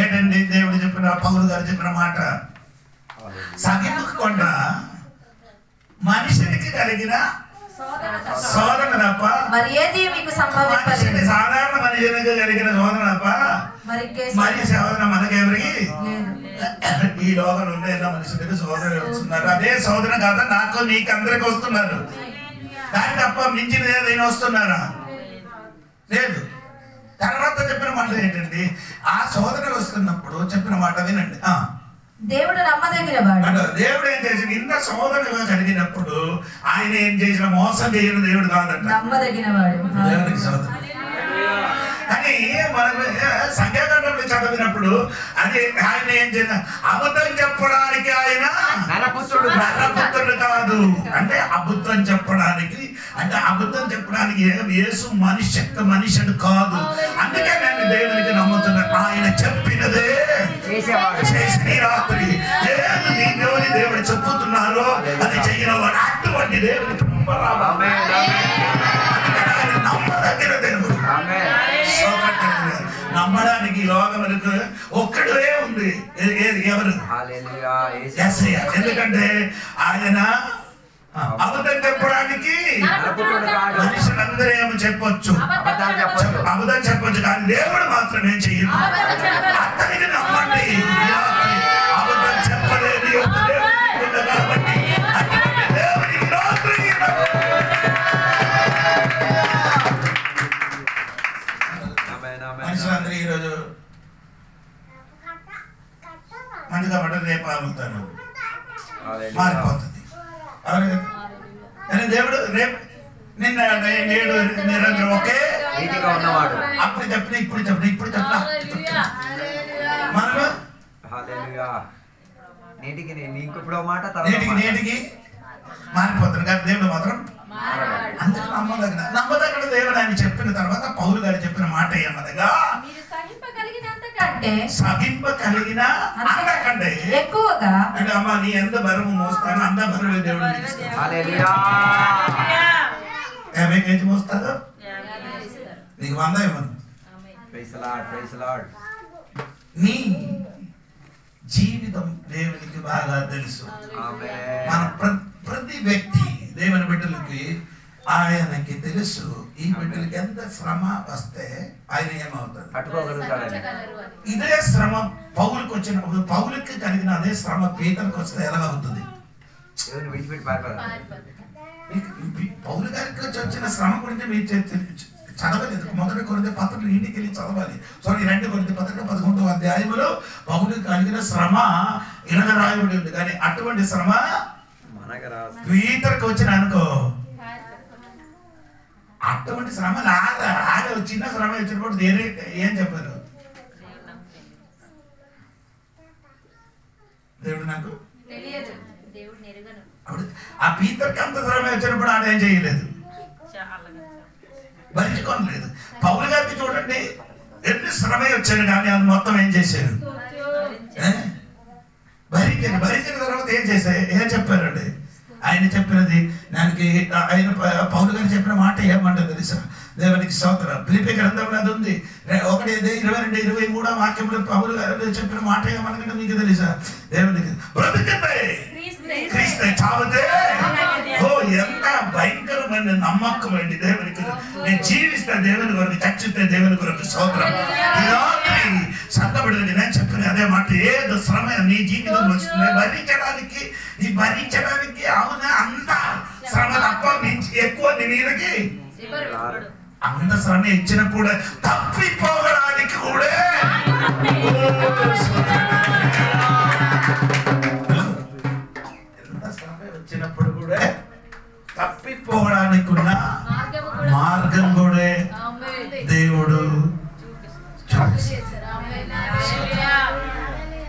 ఏంటండి దేవుడు చెప్పిన, పౌలు గారు చెప్పిన మాట, సహింపకుండా మనిషికి కలిగిన శోధన తప్ప మరి ఏది మీకు సంభవింపలేదు. సాధారణ మనిషికి కలిగిన శోధన తప్ప మరి శోధన మనకెవరికి? ఈ లోకం నుండి ఎన్నో మనుషులకి శోధన వస్తున్నారు. అదే శోధన కాదా నాకు నీకు అందరికి వస్తున్నారు. దాని తప్ప మించిన ఏదైనా వస్తున్నారా? లేదు. తర్వాత చెప్పిన మాట ఏంటండి? ఆ శోధన వస్తున్నప్పుడు చెప్పిన మాట వినండి. దేవుడు నమ్మదగినవాడు. దేవుడు ఏం చేసిన ఇంత శోధనగా కలిగినప్పుడు ఆయన ఏం చేసిన మోసం చేయని దేవుడు కాదంట, నమ్మదగినవాడు. దేవుడికి శోధన. కానీ మనం సంఖ్యాకాండంలో చదివినప్పుడు అది ఆయన ఏం చేసిన అబద్ధం చెప్పడానికి ఆయన నరపుత్రుడు కాదు. అంటే అబద్ధం చెప్పడానికి, అంటే అబద్ధం చెప్పడానికి యేసు మనిషిని కాదు. అందుకే నేను దేవునికి నమ్ముతున్నాను. ఆయన చెప్పినదే చేసి రాత్రి దేవుడు చెప్పుతున్నారో అది చెయ్యినవాడు. అటువంటి దేవుడికి నమ్మదగిన దేవుడు. నమ్మడానికి లోకములకు ఒక్కడే ఉంది. ఎవరు? యేసయ్య. ఎందుకంటే ఆయన అబద్ధం చెప్పడానికి మనుషులందరూ ఏమో చెప్పొచ్చు, అబద్ధం చెప్పొచ్చు, కానీ దేవుడు మాత్రం ఏం చెయ్యదు. అతనికి నమ్మండి. అబద్ధం చెప్పలేదు కాబట్టి దేవుడికి మనుషులందరూ ఈరోజు మంచిగా పడ్డారు, రేపు ఆగుతారు, మారిపోతుంది. కానీ దేవుడు రేపు నిన్న నేడు నిరంతరం ఒకే ఉన్నవాడు. అప్పుడు చెప్పిన ఇప్పుడు చెప్పిన మనము నేటికి మారిపోతుంది. కానీ దేవుడు మాత్రం అందరూ నమ్మదగిన దేవుడు. ఆయన చెప్పిన తర్వాత పౌలు గారు చెప్పిన మాట ఏమనగా సహింపగలిగిన అంతకంటే ఎక్కువగా. అంటే అమ్మ నీ ఎంత బరువు మోస్తాను అంత బరువు దేవుడు కేజీ మోస్తాడు. నీకు 100 ఇవ్వను. నీ జీవితం దేవునికి బాగా తెలుసు. మన ప్రతి వ్యక్తి దేవుని బిడ్డలకి ఆయనకి తెలుసు. ఈ బిడ్డలకి ఎంత శ్రమ వస్తే ఆయన ఏమవుతుంది? ఇదే శ్రమ పౌలుకి వచ్చినప్పుడు, పౌలుకి కలిగిన అదే శ్రమ పీతర్కి వస్తే ఎలా అవుతుంది? పౌలు గారికి వచ్చిన శ్రమ గురించి మీరు చదవలేదు. మొదటి కొరింథీ పత్రిక ఇంటికి వెళ్ళి చదవాలి. 2 కొరింథీ పత్రిక 11వ అధ్యాయంలో పౌలు కలిగిన శ్రమ ఇలాగ రాయబడి ఉంది. కానీ అటువంటి శ్రమ పీతర్కి వచ్చిన అనుకో, అటువంటి శ్రమ చిన్న శ్రమ వచ్చినప్పుడు ఏం చెప్పారు? దేవుడు నాకు అప్పుడు ఆ పీతర్కి అంత శ్రమ వచ్చినప్పుడు ఆడేం చేయలేదు, భరించుకోలేదు. పౌలు గారికి చూడండి ఎన్ని శ్రమ వచ్చాడు, కానీ అది మొత్తం ఏం చేశారు? భరించిన తర్వాత ఏం చెప్పారండి? ఆయన చెప్పినది దానికి ఆయన పౌలు గారు చెప్పిన మాట ఏమంటారు తెలుసా? దేవునికి స్తోత్రం. ఫిలిప్పీ గ్రంథంలో అది ఉంది. 1:22-23 వాక్యంలో పౌలు గారు చెప్పిన మాట ఏమనగా మీకు తెలుసా? దేవునికి బ్రతుకుతే క్రీస్తే, చావుతే. ఓ ఎంత భయంకరమైన విశ్వాసమైన నమ్మకమండి దేవునికి. నేను జీవిస్తే దేవుని కొరకు, చచ్చితే దేవుని కొరకు. స్తోత్రం. ఈ రాత్రి సంతబడినది నేను చెప్పిన అదే మాట. ఏదో శ్రమ నీ జీవితంలో వస్తుంది భరించడానికి అవునా అంత శ్రమ తప్ప ఎక్కువ నీ మీదకి అంత శ్రమ ఇచ్చినప్పుడు తప్పిపోవడానికి కూడా ఎంత శ్రమ వచ్చినప్పుడు కూడా తప్పిపోవడానికి ఉన్న మార్గం కూడా దేవుడు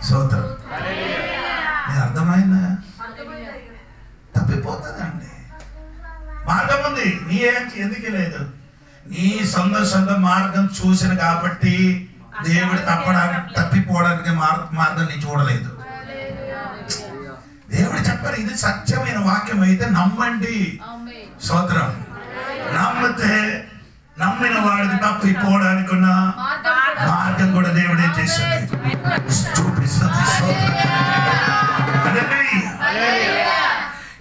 స్తోత్రం. అర్థమైందా? తప్పిపోతుందండి. మార్గం ఉంది. నీ ఎందుకు లేదు? నీ సొంత మార్గం చూసిన కాబట్టి దేవుడు తప్పిపోవడానికి మార్గం నీ చూడలేదు. దేవుడు చెప్పారు, ఇది సత్యమైన వాక్యం అయితే నమ్మండి. స్తోత్రం. నమ్మితే నమ్మిన వాడికి తప్పిపోవడానికి ఉన్న మార్గం కూడా దేవుడే చేశాడు, చూపిస్తుంది.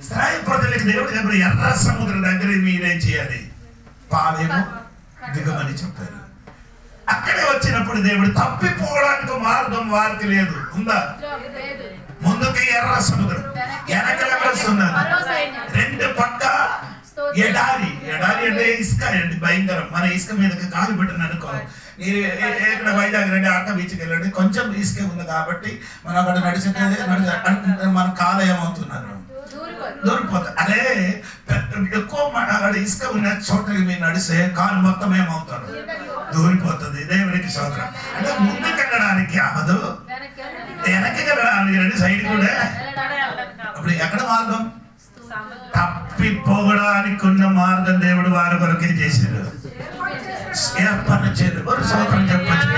ఇశ్రాయేలు ప్రజలకు దేవుడు చెప్పారు, ఎర్ర సముద్రం దగ్గర మీరేం చేయాలి? పాలేమో దిగమని చెప్పారు. అక్కడే వచ్చినప్పుడు దేవుడు తప్పిపోవడానికి మార్గం వారికి లేదు. ఉందా? ముందుకి ఎర్ర సముద్రం, వెనకలున్నది. రెండు పక్క ఎడారి. అంటే ఇసుక అండి, భయంకరం. మన ఇసుక మీదకి కాలు పెట్టిన అనుకో, మీరు ఇక్కడ వైజాగ్ రండి, ఆట బీచ్కి వెళ్ళండి, కొంచెం ఇసుక ఉంది కాబట్టి మనం అక్కడ నడిచితే మన కాలు ఏమవుతున్నారు, దూరిపోతుంది. అదే ఎక్కువ అక్కడ ఇసుక ఉన్న చోటకి మీరు నడిస్తే కాలు మొత్తం ఏమవుతారు, దూరిపోతుంది. దేవునికి స్తోత్రం. అంటే ముందుకు వెళ్ళడానికి అవ్వదు, వెనక్కి వెళ్ళడానికి రండి, సైడ్ కూడా. అప్పుడు ఎక్కడ మార్గం? తప్పిపోవడానికి ఉన్న మార్గం దేవుడు వారి కొరకే చేశాడు, ఏర్పరిచాడు. స్తోత్రం చెప్పచ్చు.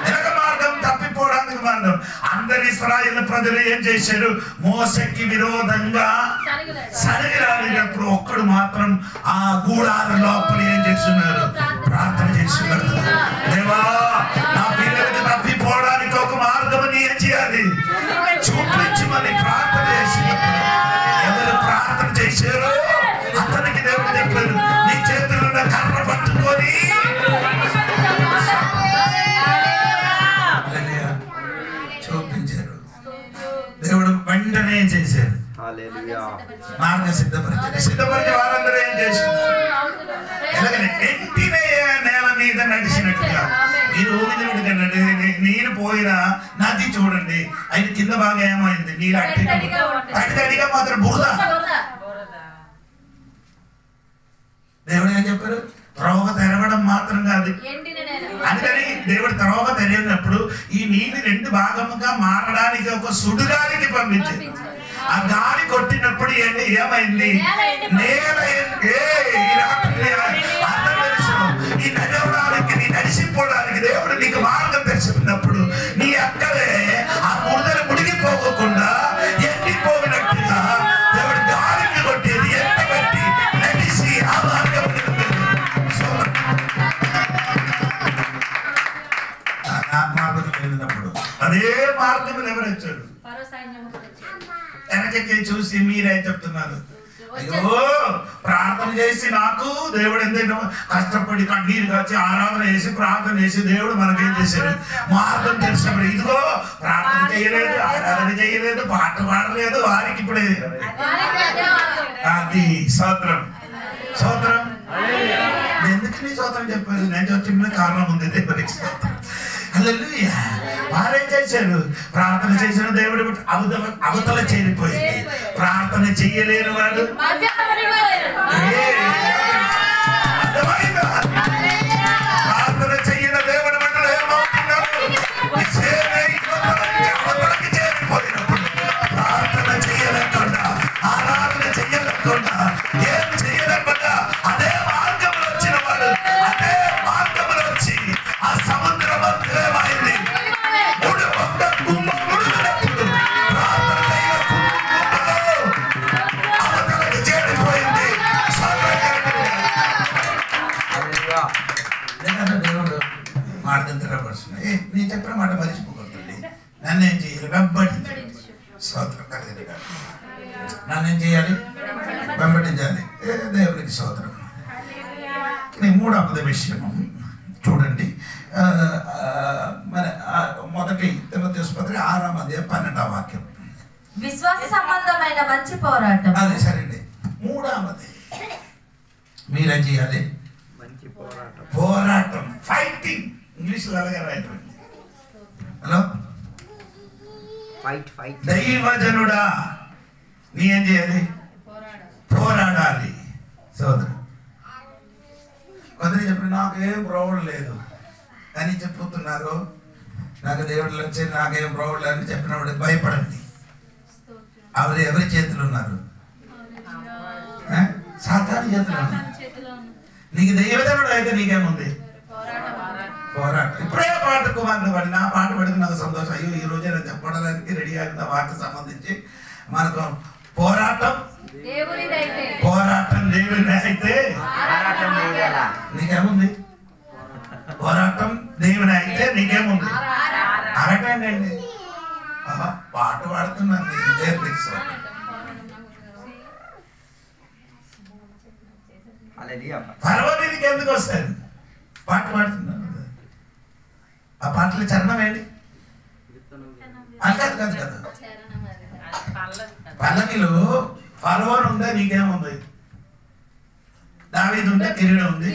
ఎనక మార్గం, తప్పిపోవడానికి మార్గం. అందరి ఇశ్రాయేలు ప్రజలు ఏం చేశారు? మోసకి విరోధంగా సరిగిరాలినప్పుడు ఒక్కడు మాత్రం ఆ గూడాల లోపల ఏం చేస్తున్నారు? ప్రార్థన చేస్తున్నారు. దేవా, నా పిల్లలకి తప్పిపోవడానికి ఒక మార్గం ఏం చేయాలి? చూపించమని ప్రార్థన చేసినప్పుడు ఎవరు ప్రార్థన చేశారో అతనికి దేవుడు చెప్పారు, నీ చేతుల్లో కర్ర పట్టుకొని చూపించారు. దేవుడు వెంటనే చేశారు, మార్గం సిద్ధపరిచే వారందరూ ఏం చేశారు? ఎలాగనే ఎంటిన నేల మీద నడిచినట్టుగా మీరు ఊగినట్టు కనండి. నీరు పోయిన నది చూడండి, ఆయన కింద బాగా ఏమైంది? నీళ్ళు అడిగా మాత్రం బురద. దేవుడు ఏం చెప్పారు? త్రోవ తెరవడం మాత్రం కాదు. అందుకని దేవుడు త్రోవ తెరిగినప్పుడు ఈ నీళ్ళు రెండు భాగముగా మారడానికి ఒక సుడిగాలికి పంపించారు. ఆ గాలి కొట్టినప్పుడు ఏమైంది? నేల ఈ నడవడానికి, నీ నడిచిపోవడానికి దేవుడు నీకు మార్గం తెచ్చినప్పుడు నీ అక్కడే ఆ బురదలు మునిగిపోకుండా ఎండిపోయినట్టుగా దేవుడు గాలిని కొట్టేది ఎండబెట్టి నడిచి ఆ మార్గం వెళ్ళినప్పుడు అదే మార్గం ఎవరు వచ్చాడు? వెనకకి చూసి మీరే చెప్తున్నారు, అయ్యో ప్రార్థన చేసి నాకు దేవుడు ఎందుకు కష్టపడి కన్నీరు కాచి ఆరాధన చేసి ప్రార్థన చేసి దేవుడు మనకేం చేశాడు? మార్గం తెలిసినప్పుడు ఇదిగో ప్రార్థన చేయలేదు, ఆరాధన చేయలేదు, పాట పాడలేదు, వారికి ఇప్పుడే అది స్తోత్రం. స్తోత్రం. ఎందుకు నీ స్తోత్రం చెప్పారు? నేను చెప్పిన కారణం ఉంది. దేవునికి స్తోత్రం. హల్లెలూయా. వారేం చేశారు? ప్రార్థన చేసిన దేవుడు అవతల చేరిపోయింది. ప్రార్థన చెయ్యలేని వాడు ప్రార్థన చెయ్యని దేవుడు మంటలు ఏమవుతున్నారు? అవతలకి చేరిపోయినప్పుడు ప్రార్థన చెయ్యలేకుండా, ఆరాధన చెయ్యలేకుండా, ఏం చెయ్యలేకుండా అదే మార్గంలో వచ్చిన వాడు అదే మార్గంలో వచ్చి ఆ సముద్రం ఏమైంది? దేవుడు మార్గం తెరపరుస్తున్నాయి. నేను చెప్పిన మాట మర్చిపోకండి. నన్ను ఏం చేయాలి? వెంబడించాలి. స్తోత్రం కలిగింది. నన్ను ఏం చేయాలి? వెంబడించాలి. దేవునికి స్తోత్రం. మూడవది విషయము చూడండి, మన మొదటి తిమోథెయుసు పత్రిక 6వ అధ్యాయం 12వ వాక్యం. విశ్వాస సంబంధమైన మంచి పోరాటం. అదే సరేండి. మూడవది మీరేం చేయాలి? మంచి పోరాటం. పోరాటం, ఫైటింగ్. ఇంగ్లీష్లో అలాగే రాయటండి. Hello, fight fight. దైవజనుడా నీ ఏం చేయాలి? పోరాడాలి. సోదరు కొందరు చెప్పి నాకేం ప్రోవడం లేదు అని చెప్పుతున్నారు. నాకు దేవుళ్ళు వచ్చి నాకేం ప్రోవడం అని చెప్పినప్పుడు భయపడండి. ఆవిడ ఎవరి చేతులు ఉన్నారు? సాతాను చేతులు ఉన్నారు. నీకు దైవజనుడు అయితే నీకేముంది? పోరాటం. ఇప్పుడే పాటకు వాడిని నా పాట పడితే నాకు సంతోషం. అయ్యో ఈ రోజే నేను చెప్పడానికి రెడీ అయిన వాటికి సంబంధించి మనకు పోరాటం దేవుని అయితే నీకేముంది? పోరాటం దేవుని అయితే నీకేముంది? అరటండి. పాట పాడుతున్నాను. పర్వానికి ఎందుకు వస్తాను? పాట పాడుతున్నాను. ఆ పాటలు చరణం ఏంటి? కాదు కాదు కాదు. పల్లకిలో ఫరోన్ ఉంటే నీకేముంది? దావీదు ఉంటే కిరీటం ఉంది.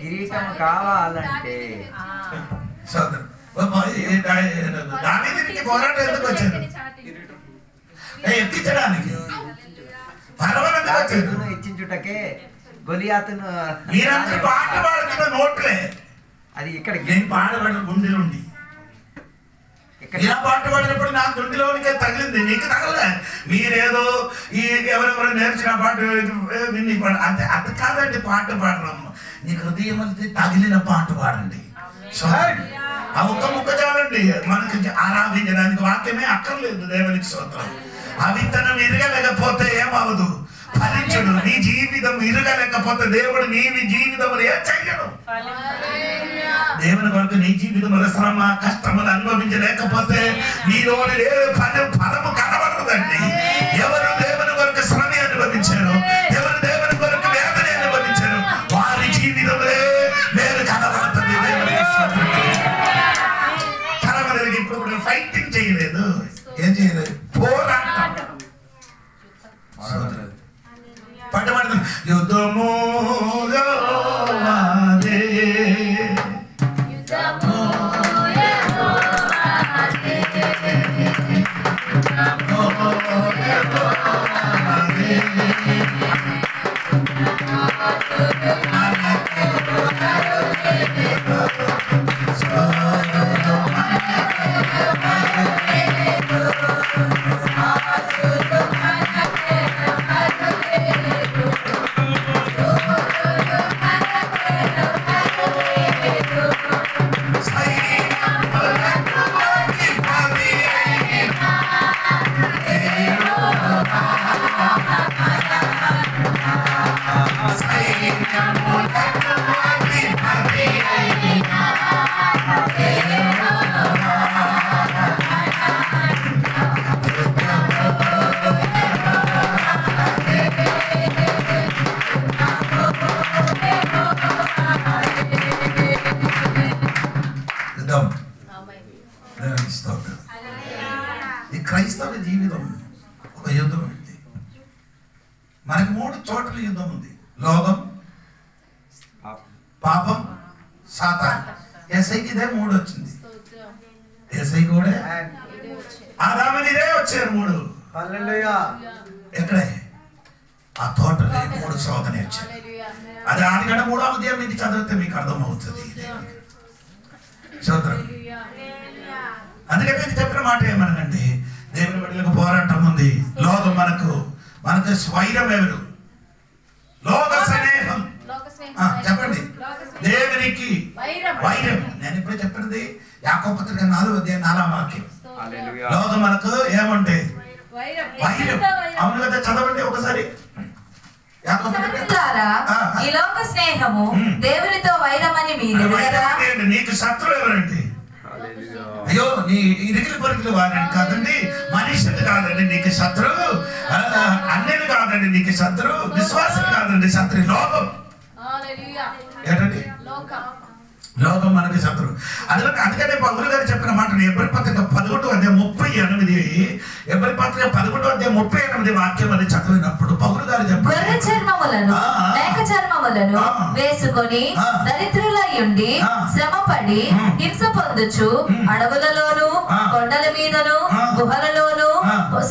కిరీటం కావాలంటే దావీదుకి పోరాటం ఎందుకు వచ్చాడు? ఎక్కించడానికి. ఫరోన్ ఎందుకు వచ్చాడు? హెచ్చించుటకే గొలియాతును. మీరందరూ పాట పాడుతున్న నోట్లే. అది ఇక్కడ నేను పాడబడిన గుండెలుండి ఇలా పాట పాడినప్పుడు నా గుండెలోనికే తగిలింది. నీకు తగలలే. మీరేదో ఈ ఎవరెవరు నేర్చిన పాట విని అంతే. అది కాదండి పాట పాడడం. నీ హృదయం తగిలిన పాట పాడండి. ఆ ఒక్క ముక్క చాలండి మనకి ఆరాధించడానికి. వాక్యమే అక్కర్లేదు. దేవునికి స్తోత్రం. ఆ విత్తనం ఇరగలేకపోతే ఏమవదు? ఫలించడు. నీ జీవితం ఇరగలేకపోతే దేవుడు నీ జీవితంలో ఏం చెయ్యడు. దేవుని కొరకు నీ జీవితంలో శ్రమ కష్టములు అనుభవించలేకపోతే నీలోని ఫలము కనబడదండి. ఎవరు దేవుని కొరకు శ్రమ అనుభవించారు, ఎవరు దేవుని కొరకు వేదన అనుభవించారు, వారి జీవితంలో నేను కనబడుతుంది. కనబడేది. ఇప్పుడు ఫైటింగ్ చేయలేదు. ఏం చేయలేదు? పోరాటం. పట్టబడుతుంది. యుద్ధము ఈ క్రైస్తవ జీవితం ఒక యుద్ధం ఉంది. మనకి 3 చోట్ల యుద్ధం ఉంది. లోకం, పాపం, సాతాను. యేసయ్యకి ఇదే 3 వచ్చింది. యేసయ్య కూడా ఆదాముని ఇదే వచ్చారు 3. హల్లెలూయా. ఎక్కడే? ఆ తోటలో 3 శోధన వచ్చారు. అది ఆదికాండం 3వ అధ్యాయం నుంచి చదివితే మీకు అర్థమవుతుంది. శోధన. అందుకని నేను చెప్పిన మాట ఏమనండి, దేవుని బిడ్డలకు పోరాటం ఉంది. లోకం మనకు స్వైరం ఎవరు? లోక స్నేహం. చెప్పండి. దేవునికి వైరం. నేను ఇప్పుడు చెప్పినది యాకోబు పత్రిక 4వ అధ్యాయం 4వ వాక్యం. లోకం మనకు ఏమంటే వైరం. అవును కదా? చదవండి ఒకసారి. ఈ లోక స్నేహము దేవునితో వైరమని మీరు. నీకు శత్రువు ఎవరండి? అయ్యో నీ ఇరిగిలి పొరిగిలి వారిని కాదండి, మనుషులు కాదండి నీకు శత్రువు, అన్యులు కాదండి నీకు శత్రువు, విశ్వాసులు కాదండి శత్రు, లోకం. ఏంటండి లోకం మనకి శత్రువు. అందుకనే పౌలు గారు చెప్పిన మాట ఎబ్రీ పత్రిక 11:38, ఎబ్రీ పత్రిక 11:38 వాక్యం అది చదివినప్పుడు పౌలు గారు చెప్పారు, గొర్రె చర్మములను మేక చర్మములను వేసుకొని దరిద్రులయ్యుండి శ్రమపడి హింస పొందుచు అడవులలోను కొండల మీదను గుహలలోను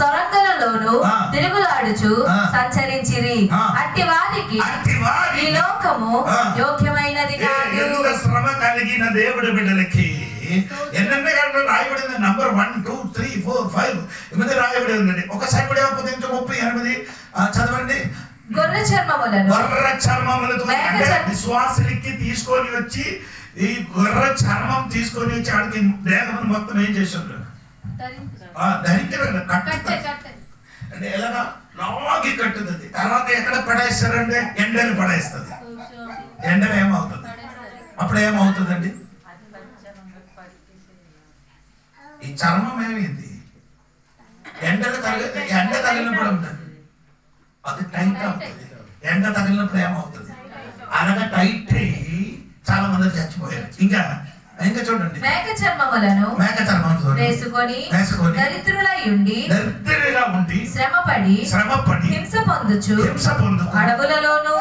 సొరంగలలోను తిరుగులాడుచు సంచరించిరి. అట్టి వారికి ఈ లోకము యోగ్యమైనది కాదు. శ్రమ కలిగిన దేవుడి బిడ్డలకి ఎన్నెన్న రాయబడింది, నంబర్ 1, 2, 3, 4, 5 ఎనిమిది రాయబడి ఉందండి. ఒకసారి కూడా 38 చదవండి. గొర్రె చర్మములతో విశ్వాసులకి తీసుకొని వచ్చి ఈ గొర్రె చర్మం తీసుకొని వచ్చి ఆడికి దేహం మొత్తం ఏం చేశారు, ధరించారు, అంటే ఎలాగా లాగి కట్టుతుంది. తర్వాత ఎక్కడ పడేస్తారంటే ఎండలు పడేస్తుంది. ఎండలు ఏమవుతుంది, అప్పుడు ఏమవుతుందండి, ఈ చర్మం ఏమైంది, ఎండ తగిలినప్పుడు ఉంటుంది, అది టైట్ అవుతుంది. ఎండ తగిలినప్పుడు ఏమవుతుంది, అలాగా టైట్ అయ్యి చాలా మంది చచ్చిపోయారు. ఇంకా చూడండి, మేక చర్మములను వేసుకొని దరిద్రులుగా ఉండి శ్రమపడి హింస పొందుచు అడవులలోను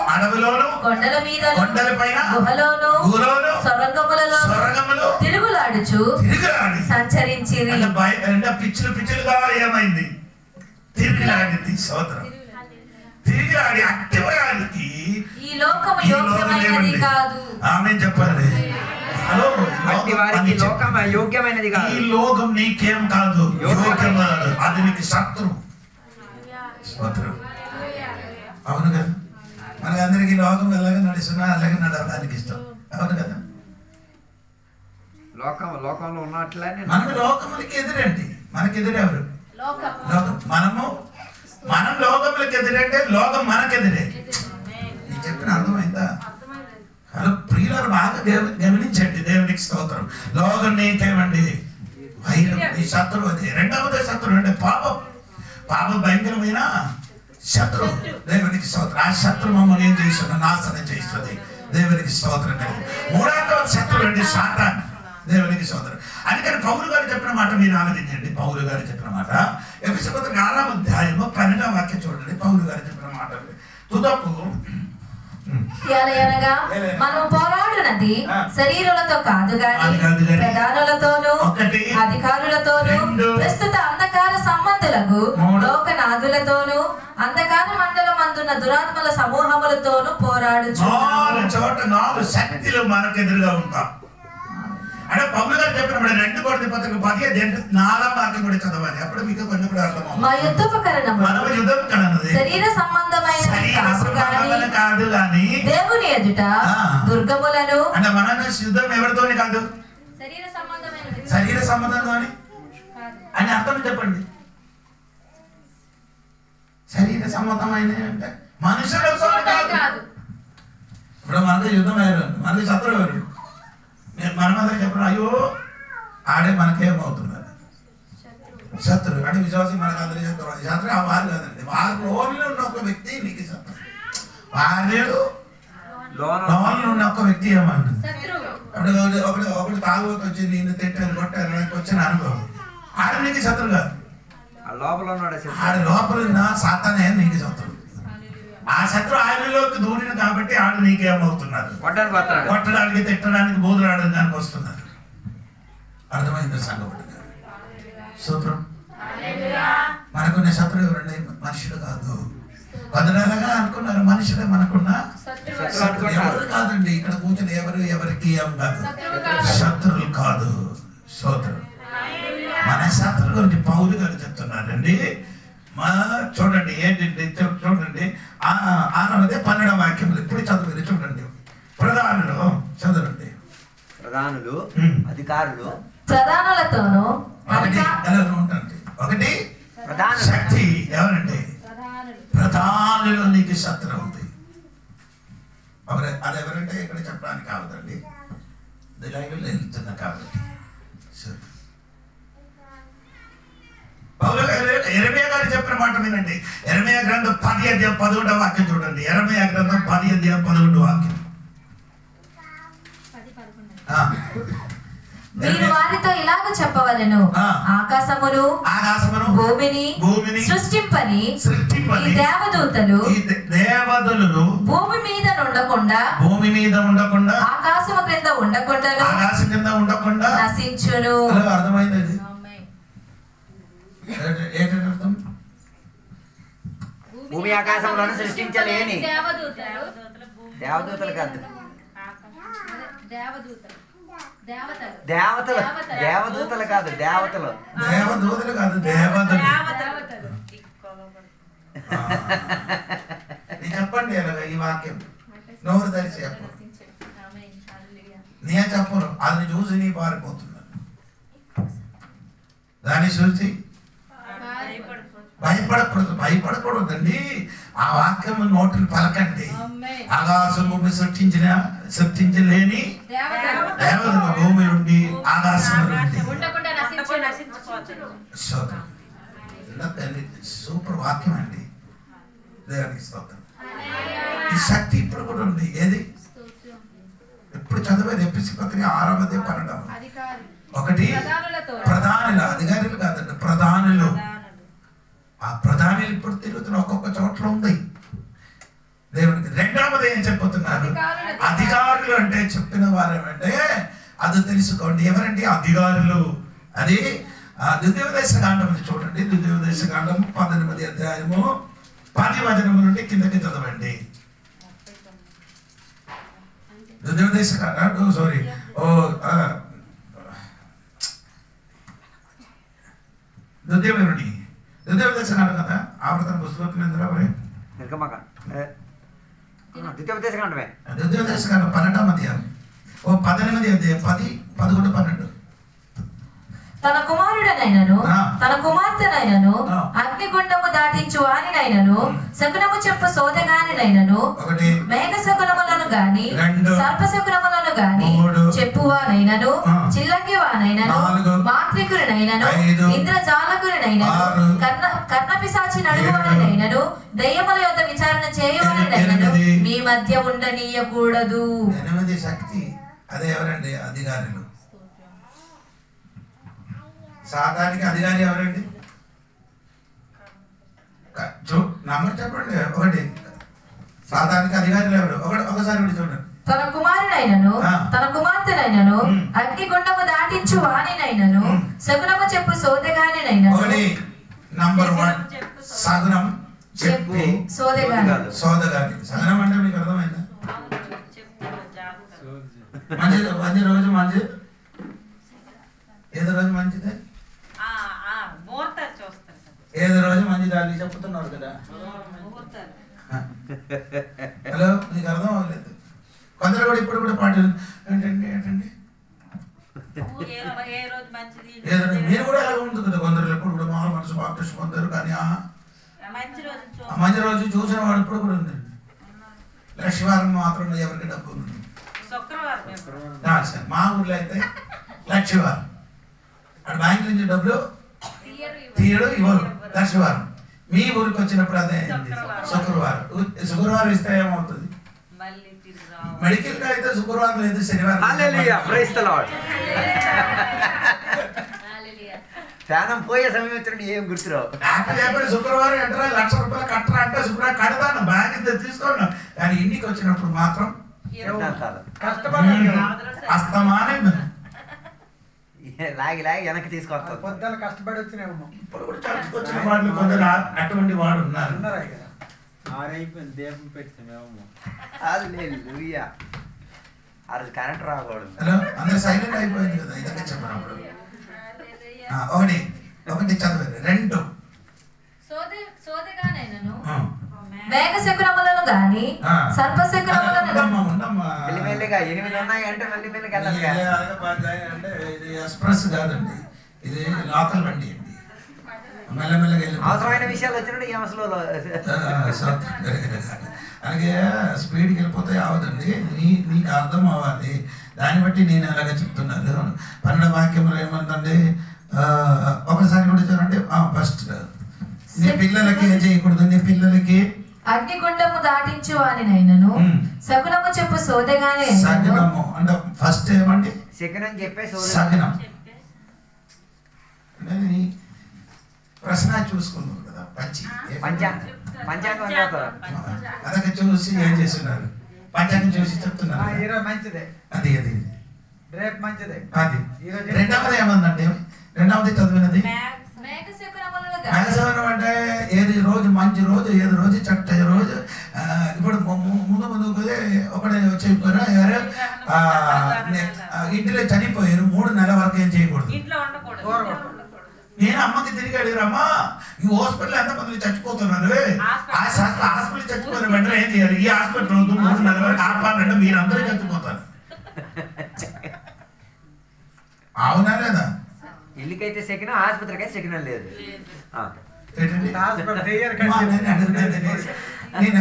కొండల మీద గుహలోను సొరంగములలో తిరుగులాడుచు సంచరించిరి. పిచ్చులుగా ఏమైంది, తిరిగిలాడింది. సోదరం తిరిగిలాడి అక్టివడానికి ఈ లోకము యోగ్యమైనది కాదు. ఆమె చెప్పాలి, యోగ్యమైనది కాదు. ఈ లోకం నీకేం కాదు, యోగ్యం కాదు, అది నీకు శత్రువు. అవును కదా, మనకందరికి లోకం ఎలాగ నడుస్తున్నా అలాగే నడవడానికి ఇష్టం. అవును కదా, లోకంలో ఉన్నట్లనే మనకు లోకములకి ఎదురండి. మనకి ఎదురెవరు, లోకం. మనం లోకములకి ఎదురంటే లోకం మనకెదిరే. నీకు చెప్పిన అర్థమైందా? హలో ప్రియులారు, బాగా గమనించండి. దేవునికి స్తోత్రం. లోకం నీకేమండి, వైరం, నీ శత్రువు. అది రెండవది శత్రువు అంటే పాపం. పాపం భయంకరమైన శత్రువు. దేవునికి స్తోత్రం. ఆ శత్రువు మమ్మల్ని ఏం చేస్తుంది, నాశనం చేస్తుంది. దేవునికి స్తోత్రం. మూడవ శత్రువు అండి సాతాను. దేవునికి స్తోత్రం. అందుకని పౌలు గారు చెప్పిన మాట మీరు ఆలోచించండి. పౌలు గారు చెప్పిన మాట ఎఫెసీ పత్రిక 6:12 వాక్యం చూడండి. పౌలు గారు చెప్పిన మాట తుదకు మనం పోరాడునది శరీరులతో కాదు గాని ప్రధానులతోనూ అధికారులతోనూ ప్రస్తుత అంధకార సంబంధులకు లోకనాథులతోనూ అంధకార మండలమందున్న దురాత్మల సమూహములతోనూ పోరాడుచు. 4 శక్తులు మనకు ఎదురుగా ఉంటాం. అంటే పౌలు గారు చెప్పినప్పుడు 2 కొరింథీ పత్రిక 10:4 వాక్యం కూడా చదవాలి. అప్పుడు మీకు కొన్ని కూడా అర్థమవుతుంది. మా యుద్ధోపకరణము శరీర సంబంధమైన కాదు గాని దేవుని ఎదుట దుర్గములను. అంటే మన యుద్ధం ఎవరితోని కాదు, శరీర సంబంధంతో అని అర్థం చెప్పండి. శరీర సంబంధమైన అంటే మనుషులతో కాదు. ఇప్పుడు మనకి యుద్ధం ఎవరు, మనకి శత్రువు ఎవరు? మనమందరం చెప్పడం, అయ్యో ఆడే మనకేమవుతున్నారు, శత్రువు. అంటే విశ్వాసం మనకు అందరూ శత్రువు. శత్రువు ఆ వారు కాదండి, వారిలో ఉన్న ఒక వ్యక్తి నీకు శత్రువు. వారిలో ఉన్న ఒక వ్యక్తి ఏమంటుంది, అప్పుడు ఒకటి తాగుబోతు వచ్చి నేను తిట్టాను కొట్టాను వచ్చిన అనుభవం, ఆడ నీకు శత్రువు కాదు. ఆడ లోపల ఉన్న సాతానే నీకు శత్రువు. ఆ శత్రు ఆయనలోకి దూరిన కాబట్టి ఆడు నీకేమవుతున్నారు, కొట్టడానికి తిట్టడానికి బోధులాడడానికి వస్తున్నారు. అర్థమైంది సంగతి. సూత్రం. మనకున్న శత్రువు ఎవరండి, మనుషులు కాదు. కొందరగా అనుకున్నారు మనుషులే మనకున్న శత్రువు. ఎవరు కాదండి, ఇక్కడ కూర్చొని ఎవరికి ఏం కాదు, శత్రువులు కాదు. సూత్రం. మన శత్రువు గురించి పౌలు గారు చెప్తున్నారండి. చూడండి ఏంటంటే, చూడండి 6:12 వాక్యములు ఇప్పుడు చదువు చూడండి. ప్రధానులు చదవండి. ప్రధానులు అధికారులు ప్రధానులతోనూ ఒకటి శక్తి ఎవరండి, ప్రధానులు నీకు శత్రువు ఉంది. అది ఎవరంటే ఇక్కడ చెప్పడానికి కావద్దండి, లైవ్లో వెళ్తున్నా కాబట్టి మాట వినండి. యెరెమయా గ్రంథం 10:11 వాక్యం చూడండి. యెరెమయా గ్రంథం 10:11 వాక్యం. మీరు వారితో ఇలాగ చెప్పవలెను, ఆకాశమును భూమిని సృష్టింపని ఈ దేవదూతలు భూమి మీద ఉండకుండా ఆకాశము క్రింద ఉండకుండా నశించును. అర్థమైంది? భూమి ఆకాశంలోనే సృష్టించలేని దేవదూతలు కాదు, దేవదూతలు కాదు, దేవతలు చెప్పండి. ఈ వాక్యం నోరు ధరిచి చెప్పు. నేను చెప్పను, అది చూసి నీ పారిపోతున్నాను. దాన్ని చూసి భయపడకూడదండి. ఆ వాక్యం నోటిని పలకండి. ఆకాశం భూమి సృష్టించలేని దేవతలు భూమి నుండి ఆకాశం నుండి. సూపర్ వాక్యం అండి. దేవునికి స్తోత్రం. ఈ శక్తి ఇప్పుడు కూడా ఉంది. ఏది ఇప్పుడు చదివేది ఎపిసి పత్రిక 6:12. ఒకటి ప్రధానులు, అధికారులు కాదండి, ప్రధానులు. ఆ ప్రధానులు ఇప్పుడు తిరుగుతున్న ఒక్కొక్క చోట్ల ఉంది దేవునికి. రెండవది ఏం చెప్పుతున్నారు? అధికారులు అంటే చెప్పిన వారు ఏమంటే అది తెలుసుకోండి. ఎవరండి అధికారులు? అది ద్వితీయోపదేశ కాండం చూడండి. ద్వితీయోపదేశ కాండం 18వ అధ్యాయము 10వ వచనం నుండి కిందకి చదవండి. ద్వితీయోపదేశ కాండం ద్వితీయోపదేశ కాండం కదా. ఆవర్తన పుస్తకం ద్వితీయోపదేశ కాండమే. ద్వితీయోపదేశ కాండం 12వ అధ్యాయం 18వ అధ్యాయం 10, 11, 12. తన కుమారుడనైనను తన కుమార్తెనైనను అగ్నిగుండము దాటించు వారినైనను శకునము చెప్పు సోదగానినైనను మేఘ శకునములను గాని సర్ప శకునములను గాని చెప్పువానైనను చిల్లంగి వానైనను మాంత్రికుడినైనను ఇంద్రజాలకుడినైనను కర్ణపిశాచి నడుగువాడినైనను దయ్యముల యొద్ద విచారణ చేయవాడినైనను మీ మధ్య ఉండనీయకూడదు. శక్తి అదే ఎవరండి? అధికారులు. సాతానికి అధికారి ఎవరండి? నంబర్ చెప్పండి. ఒకటి సాతానికి అధికారులు ఎవరు? ఒకసారి చూడండి. తన కుమారుడైనను తన కుమార్తెనైనను అగ్నిగుండము దాటించు వానినైనను శకునము చెప్పు సోదగానినైనను. ఒకటి నంబర్ 1 సగునం చెప్పి సోదగాని. సగునం అంటే మీకు అర్థమైందా? మంచి రోజు మంచిది. ఏదో రోజు మంచిదే, ఏదో రోజు మంచిది అని చెప్తున్నారు కదా. హలో, నీకు అర్థం అవ్వలేదు. కొందరు కూడా ఇప్పుడు కూడా పాటలు ఏంటండి మీరు కూడా ఎలా ఉంటుంది కదా. కొందరు ఎప్పుడు కూడా మామూలు మనసు బాప్టిస్ట్ పొందారు, కానీ మంచి రోజు చూసిన వాడు ఇప్పుడు కూడా ఉందండి. లక్షవారం మాత్రం ఎవరికి డబ్బు ఉంది. మా ఊర్లో అయితే లక్షవారం అక్కడ బ్యాంక్ నుంచి డబ్బులు తీయడు, ఇవ్వరు. లక్షవారం. మీ ఊరికి వచ్చినప్పుడు అదే శుక్రవారం. శుక్రవారం ఇస్తే ఏమవుతుంది? మెడికల్ గా అయితే శుక్రవారం లేదు, శనివారం. ప్రాణం పోయే సమయం వచ్చినట్టు ఏం గుర్తురావు. శుక్రవారం ఎంటరా ₹1,00,000 కట్టరా అంటే శుక్రవారం కడతాను, బ్యాంక్ తీసుకోను. కానీ ఇంటికి వచ్చినప్పుడు మాత్రం అస్తమానం లాగి వెనక్కి తీసుకొస్తారు. పొద్దున కష్టపడి వచ్చినాము. ఇప్పుడు కూడా చర్చకు వచ్చిన వాళ్ళు కొందరు అటువంటి వాడు ఉన్నారు. దీపం పెట్టాము. అది కరెంట్ రాకూడదు. హలో, అందరు సైలెంట్ అయిపోయింది కదా. ఇదొక చెప్పినప్పుడు ఒకటి చదివారు. 2 సోదగానైనను మేఘ శకునములను గాని సర్ప శకునములను మెల్లిమెల్లిగా 8 ఉన్నాయి అంటే మెల్లిమెల్లిగా వెళ్ళాలి. అంటే ఇది ఎక్స్ప్రెస్ కాదండి, ఇది లోకల్ బండి అండి. మెల్లమెల్లగా అవసరమైన విషయాలు వచ్చినట్టు ఈ అవసరంలో అలాగే స్పీడ్కి వెళ్ళిపోతే అవదండి. నీకు అర్థం అవ్వాలి. దాన్ని బట్టి నేను అలాగే చెప్తున్నాను. 12వ వాక్యంలో ఏమందండి? ఒకసారి కూడా చూడండి. ఫస్ట్ నీ పిల్లలకి దాటించు వానినైనను సగుణము చెప్పు సోదెగానే సగుణము అంటే ఫస్ట్ ఏమండి శకునం చెప్పే సగుణం ప్రశ్న చూసుకున్నారు కదా పంచాంగం అదొక చూసి ఏం చేస్తున్నారు పంచాంగం చూసి చెప్తున్నారు ఈరోజు మంచిదే అది అది రేపు మంచిదే అది రెండవది ఏమందండి రెండవది చదివినది మేఘశవనం అంటే ఏది రోజు మంచి రోజు ఏది రోజు చట్ట రోజు ఇప్పుడు ముందు ఒకటే చెప్పారు ఎవరు ఇంటిలో చనిపోయారు 3 నెలల వరకు ఏం చేయకూడదు. నేను అమ్మకి తిరిగి అడిగారమ్మా ఈ హాస్పిటల్ ఎంతమంది చచ్చిపోతున్నారు హాస్పిటల్ చచ్చిపోయిన వెంటనే ఏం చేయాలి ఈ హాస్పిటల్ 3 నెలల వరకు ఆపాలంటే మీరందరూ చచ్చిపోతారు. అవునా లేదా? ఇల్లుకైతే శకునం ఆసుపత్రికి అయితే శకునం లేదు. నేను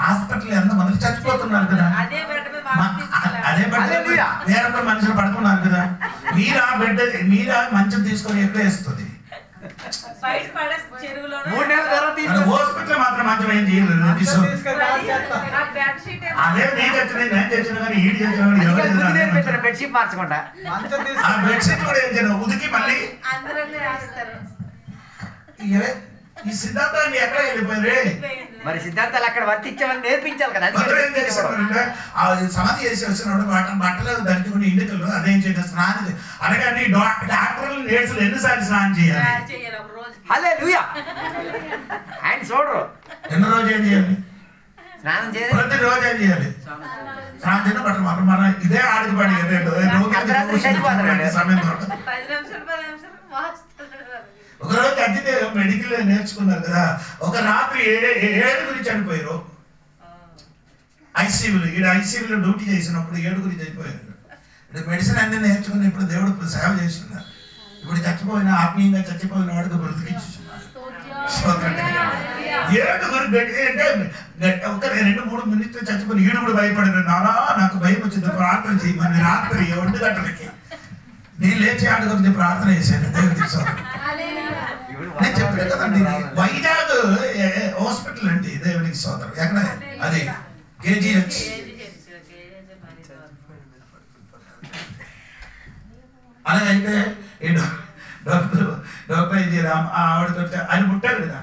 హాస్పిటల్ ఎంతమంది చచ్చిపోతున్నారు కదా అదే బెడ్ వేరొక మనుషులు పడుతున్నారు కదా మీరా మంచం తీసుకొని ఎక్కడ వేస్తుంది హాస్పిటల్ మాత్రం మంచం ఏం చేయలేదు. అదే నేను తెచ్చిన కానీ ఈడు తెచ్చిన బెడ్షీట్ మార్చకుండా ఆ బెడ్షీట్ కూడా ఏం చేయను ఉదికి మళ్ళీ ఈ సిద్ధాంతాన్ని ఎక్కడ వెళ్ళిపోయారు మరి సిద్ధాంతాలు అక్కడ వర్తించామని నేర్పించాలి కదా. సమాధి చేసి వచ్చినప్పుడు బట్టలు దంచుకుని ఇంటికల్లో అదేం చేయాలి స్నానం అనగానే డాక్టర్లు నేర్చులు ఎన్నిసార్లు స్నానం చేయాలి హల్లెలూయా ఆయన చూడరు ఎన్ని రోజు ఏం చేయాలి స్నానం చేయాలి ప్రతి రోజు ఏం చేయాలి స్నానం చేయడం బట్టలు మాత్రం మన ఇదే ఆడికి పడి సమయం ఒకరోజు అతిథి మెడికల్ నేర్చుకున్నారు కదా ఒక రాత్రి 7 చనిపోయారు ఐసీయూలో ఐసీయూలో డ్యూటీ చేసినప్పుడు 7 చనిపోయారు. ఇప్పుడు మెడిసిన్ అన్ని నేర్చుకుని ఇప్పుడు దేవుడు సేవ చేస్తున్నారు. ఇప్పుడు చచ్చిపోయిన ఆత్మీయంగా చచ్చిపోయిన వాడికి బ్రతికిస్తున్నారు. 7 అంటే ఒక 2-3 మినిట్లు చచ్చిపోయిన ఈడు కూడా భయపడిన నానా నాకు భయం వచ్చింది ప్రార్థన చేయమని రాత్రి 1 గంటలకి నేను లేచి ఆడ గురించి ప్రార్థన చేశాను. దేవుడికి నేను చెప్పాను కదండి వైజాగ్ హాస్పిటల్ అండి దేవునికి సోదరు ఎక్కడ అది కేజీహెచ్ అలాగైతే డాక్టర్ ఏం చేయాలి ఆవిడతో ఆయన ముట్టారు కదా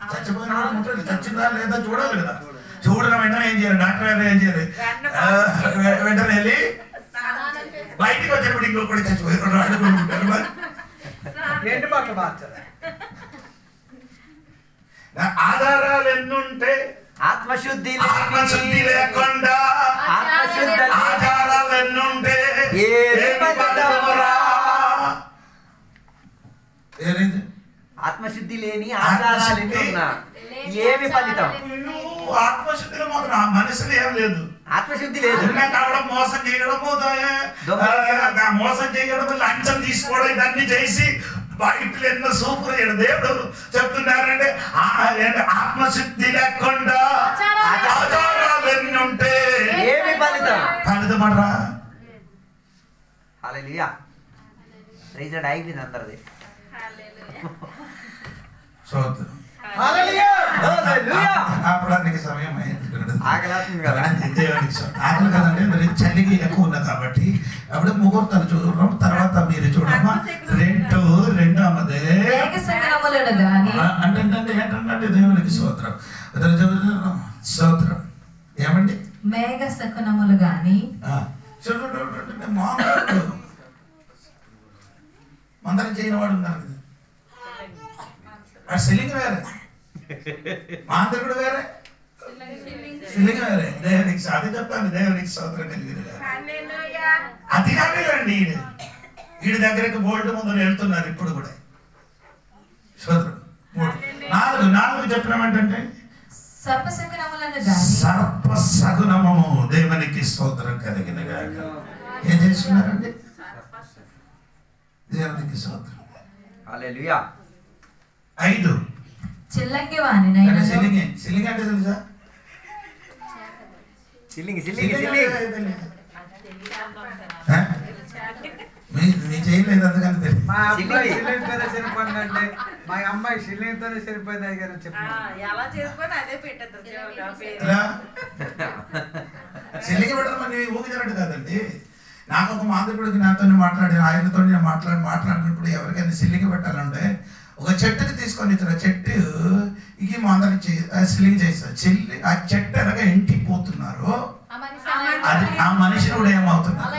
చచ్చిపోయిన వాడు ముట్టారు చచ్చిందా లేదా చూడాలి కదా చూడడం వెంటనే ఏం చేయాలి డాక్టర్ గారు ఏం చేయాలి వెంటనే వెళ్ళి బయటికి వచ్చేప్పుడు ఇంకొకటి చచ్చిపోయిన వాడు ఏంటి పక్క మార్చాలి ఆధారాలు ఎన్నుంటే ఆత్మశుద్ధి లేకుండా ఆధారాలు ఎన్నుంటే ఆత్మశుద్ధి లేని ఆధారాలు ఏమి ఫలితం ఆత్మశుద్ధిలో మాత్రం ఆ మనసులో ఏం లేదు ఆత్మశుద్ధి లేదు కావడం మోసం చేయడం లంచం తీసుకోవడం ఇదన్నీ చేసి బయటలు ఎన్నో సూపర్ చేయడం దేవుడు చెప్తున్నారంటే ఆత్మశుద్ధి లేకుండా ఆచారాలు ఎన్ని ఉంటే ఏమి ఫలితం ఫలితమడరా హల్లెలూయా రీజన్ అయిపోయింది అందరిది ఆపడానికి సమయం ఆకలి కదండి మరి చలికి ఎక్కువ ఉంది కాబట్టి అప్పుడు ముహూర్తాలు చూడడం తర్వాత మీరు చూడమ్మా 2 అంటే దేవునికి స్తోత్రం స్తోత్రం ఏమండి మేఘ శకునములు గాని మందరం చేయని వాడు ఉన్నారు కదా సెల్లింగ్ వేరే మాంత్రికుడు వేరే సెల్లింగ్ వేరే దేవునికి అది చెప్తాను దేవునికి స్తోత్రం కలిగింది అధికారులండి వీడి దగ్గరికి బోల్డ్ ముందు వెళ్తున్నారు ఇప్పుడు కూడా స్తోత్రం 4 చెప్పినామంటే సర్ప సగుణము దేవునికి స్తోత్రం కలిగిన గాక ఏం చేస్తున్నారండి దేవునికి స్తోత్రం హల్లెలూయా 5 చిల్లంగి వానినైనా సిల్లింగ్ అంటే తెలుసా సిల్లింగ్ మీ చేయలేదు అందుకని తెలియదు మా అబ్బాయి సిలిండర్తోనే సరిపోయిందండి, మా అమ్మాయి సిలిండర్తోనే సరిపోయింది అయ్యారు చెప్పి ఎలా చేసుకొని అదే పెట్టద్దు చెల్లికి పెట్టడం అని ఊగినట్టు కాదండి. నాకు ఒక మాధవుడికి నాతో మాట్లాడి ఆయనతో నేను మాట్లాడినప్పుడు ఎవరికైనా సిల్లికి పెట్టాలంటే ఒక చెట్టుకి తీసుకొని ఇచ్చిన చెట్టు ఇది అందరికి సిల్లింగ్ చేస్తారు. చెల్లి ఆ చెట్టు ఎలాగ ఎంటిపోతున్నారు, అది ఆ మనిషి కూడా ఏమవుతున్నారు,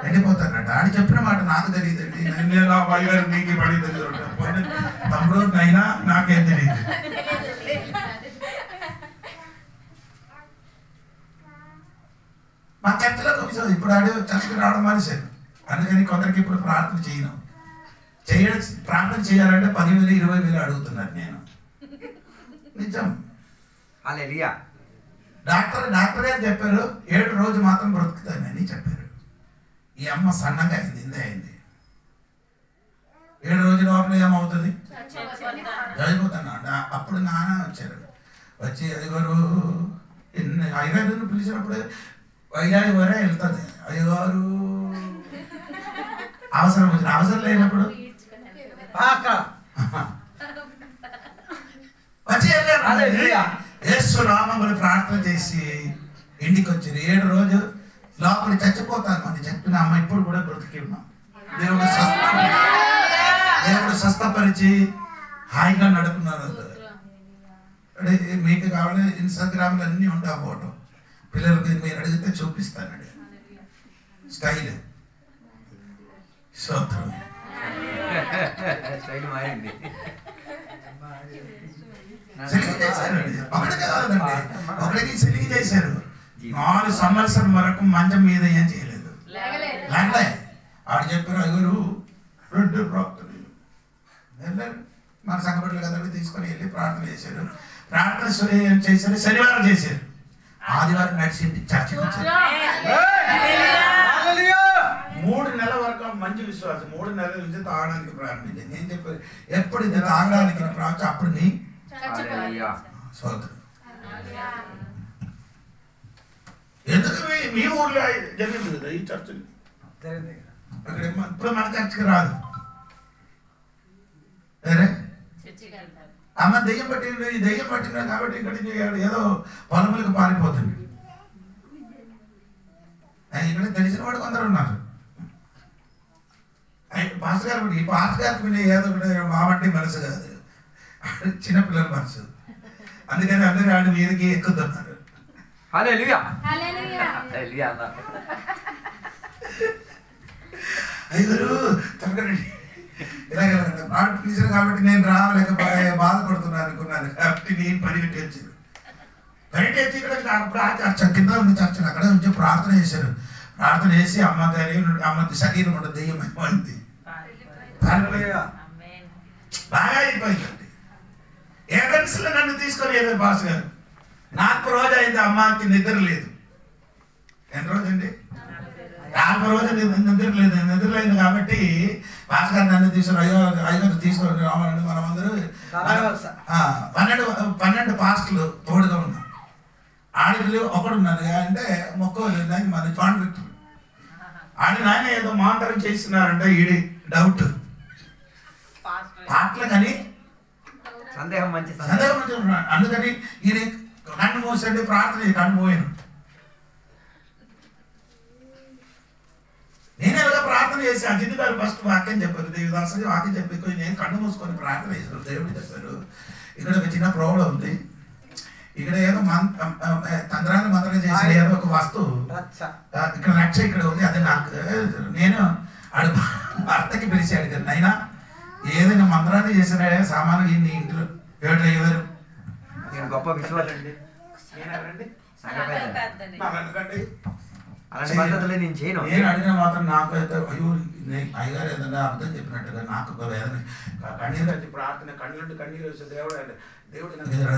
ఎండిపోతారట. అని చెప్పిన మాట నాకు తెలియదండి. నీకు పడి తెలియదు తమ్ముడు అయినా నాకేం తెలియదు. మా చర్చలో కొంచెం ఇప్పుడు చర్చకి రావడం మానేశాను. అందుకని కొందరికి ఇప్పుడు ప్రార్థన చేయను. ప్రార్థన చేయాలంటే 10,000 20,000 అడుగుతున్నారు. నేను నిజం. హల్లెలూయా. డాక్టర్ గారు చెప్పారు 7 రోజు మాత్రం బ్రతుకుతానని చెప్పారు. ఈ అమ్మ సన్నగా అయింది, ఇంత అయింది. 7 రోజుల లోపల ఏమవుతుంది, చనిపోతాను. అప్పుడు నాన్న వచ్చారు. వచ్చి అయ్యగారు అయ్యగారు పిలిచినప్పుడు వైజాగ్ వరే వెళ్తుంది. అయ్యగారు అవసరం వచ్చిన అవసరం లేనప్పుడు వచ్చి యేసు నామములో ప్రార్థన చేసి ఇంటికి వచ్చారు. 7 రోజు లోపల చచ్చిపోతాను అని చెప్పిన అమ్మ ఇప్పుడు కూడా బ్రతికి ఉన్నాం. దేవుడు స్వస్థపరిచి హాయిగా నడుపున్నారు. మీకు కావాలి ఇన్స్టాగ్రామ్లో అన్నీ ఉంటాయి ఫోటో. పిల్లలకి మీరు అడిగితే చూపిస్తానండి. స్టైల్ స్తోత్రం. ఒకటికి సిలింగ్ చేశారు. 4 సంవత్సరం వరకు మంచం మీద ఏం చేయలేదు. లేకలే ఆడు చెప్పారు అయ్యారు 2 ప్రార్థనలు వెళ్ళారు. మన సంఘటనలు కదండి తీసుకొని వెళ్ళి ప్రార్థన చేశారు. ప్రార్థన చేశారు. శనివారం చేశారు. ఆదివారం నడిచింది చర్చకి వచ్చారు. 3 నెలల వరకు మంచి విశ్వాసం. 3 నెలల నుంచి తాగడానికి ప్రారంభించింది. నేను చెప్పాను ఎప్పుడు ఇది తాగడానికి ప్రారంభం అప్పుడు నీ సోదరు. ఎందుకు మీ ఊర్లో జరిగింది కదా ఈ చర్చ. అక్కడ ఇప్పుడు మన చర్చకి రాదు. సరే అమ్మ దెయ్యం పట్టిండు, ఈ దెయ్యం పట్టినా కాబట్టి ఇక్కడ ఏదో పొలములకు పారిపోతుంది. ఇక్కడ తెలిసిన వాడు కొందరు ఉన్నారు. పాస్టర్ గారు ఈ పాస్టర్ గారికి ఏదో మావంటి మనసు కాదు, చిన్నపిల్లల మనసు. అందుకని అందరూ ఆడి మీదకి ఎక్కుతున్నారు. హల్లెలూయా. అయ్యారు తరగండి ఇలాగ పాట పిలిచారు కాబట్టి నేను రాలేకపోయా బాధపడుతున్నాను అనుకున్నాను. కాబట్టి నేను పరిగెట్టి వచ్చాను. పరిగెట్టి వచ్చి ఇక్కడ అప్పుడు ఆ చర్చ కింద ఉంది. చర్చలు అక్కడ నుంచి ప్రార్థన చేశారు. ప్రార్థన చేసి అమ్మ అమ్మ శరీరం ఉండే దెయ్యం అయిపోయింది. బాగా అయిపోయిందండి. ఏడెన్స్లో నన్ను తీసుకొని ఏదో బాస్ గారు నాకు రోజు అయింది. అమ్మకి నిద్ర లేదు. ఎన్ని రోజు అండి? 40 రోజులు నిద్ర లేదు. నిద్ర లేదు కాబట్టి బాస్ గారు నన్ను తీసుకుని అయ్యగారు తీసుకొని రావాలండి. మనం అందరూ 12 పాస్టర్లు తోడుగా ఉన్నాం. ఆడిలు ఒకడున్నది అంటే మొక్కలు మన జాయింట్ వ్యక్తులు ఆడి నాయన ఏదో మానిటరింగ్ చేస్తున్నారంటే ఈడి డౌట్ పాటలు కానీ సందేహం మంచి అందుకని ఈయన కన్ను మూసండి ప్రార్థన కన్ను పోయాను. నేను ఎలా ప్రార్థన చేసి అజిత్ గారు ఫస్ట్ వాక్యం చెప్పారు. దేవదాసు వాక్యం చెప్పి నేను కన్ను మూసుకొని ప్రార్థన చేశారు. దేవుడు చెప్పారు ఇక్కడ ఒక చిన్న ప్రాబ్లం ఉంది. ఇక్కడ ఏదో తంత్రాన్ని మంత్రం చేసిన ఏదో ఒక వస్తువు ఇక్కడ రక్ష ఇక్కడ ఉంది. అది నాకు నేను ఆడు భర్తకి పిలిచాడు కదా నైనా ఏదైనా మంత్రాన్ని చేసిన సామాను నీ ఇంట్లో ఎవరు గొప్ప విశ్వాసం అండి. అలాంటి పద్ధతులే నేను చేయను. నేను అడిగిన మాత్రం నాకు అయితే అయ్యో అయ్యగారు ఏదైనా అర్థం చెప్పినట్టుగా నాకు ఒక వేదన కన్నీరు వచ్చి ప్రార్థన కన్నీళ్ళు కన్నీరు వచ్చి దేవుడు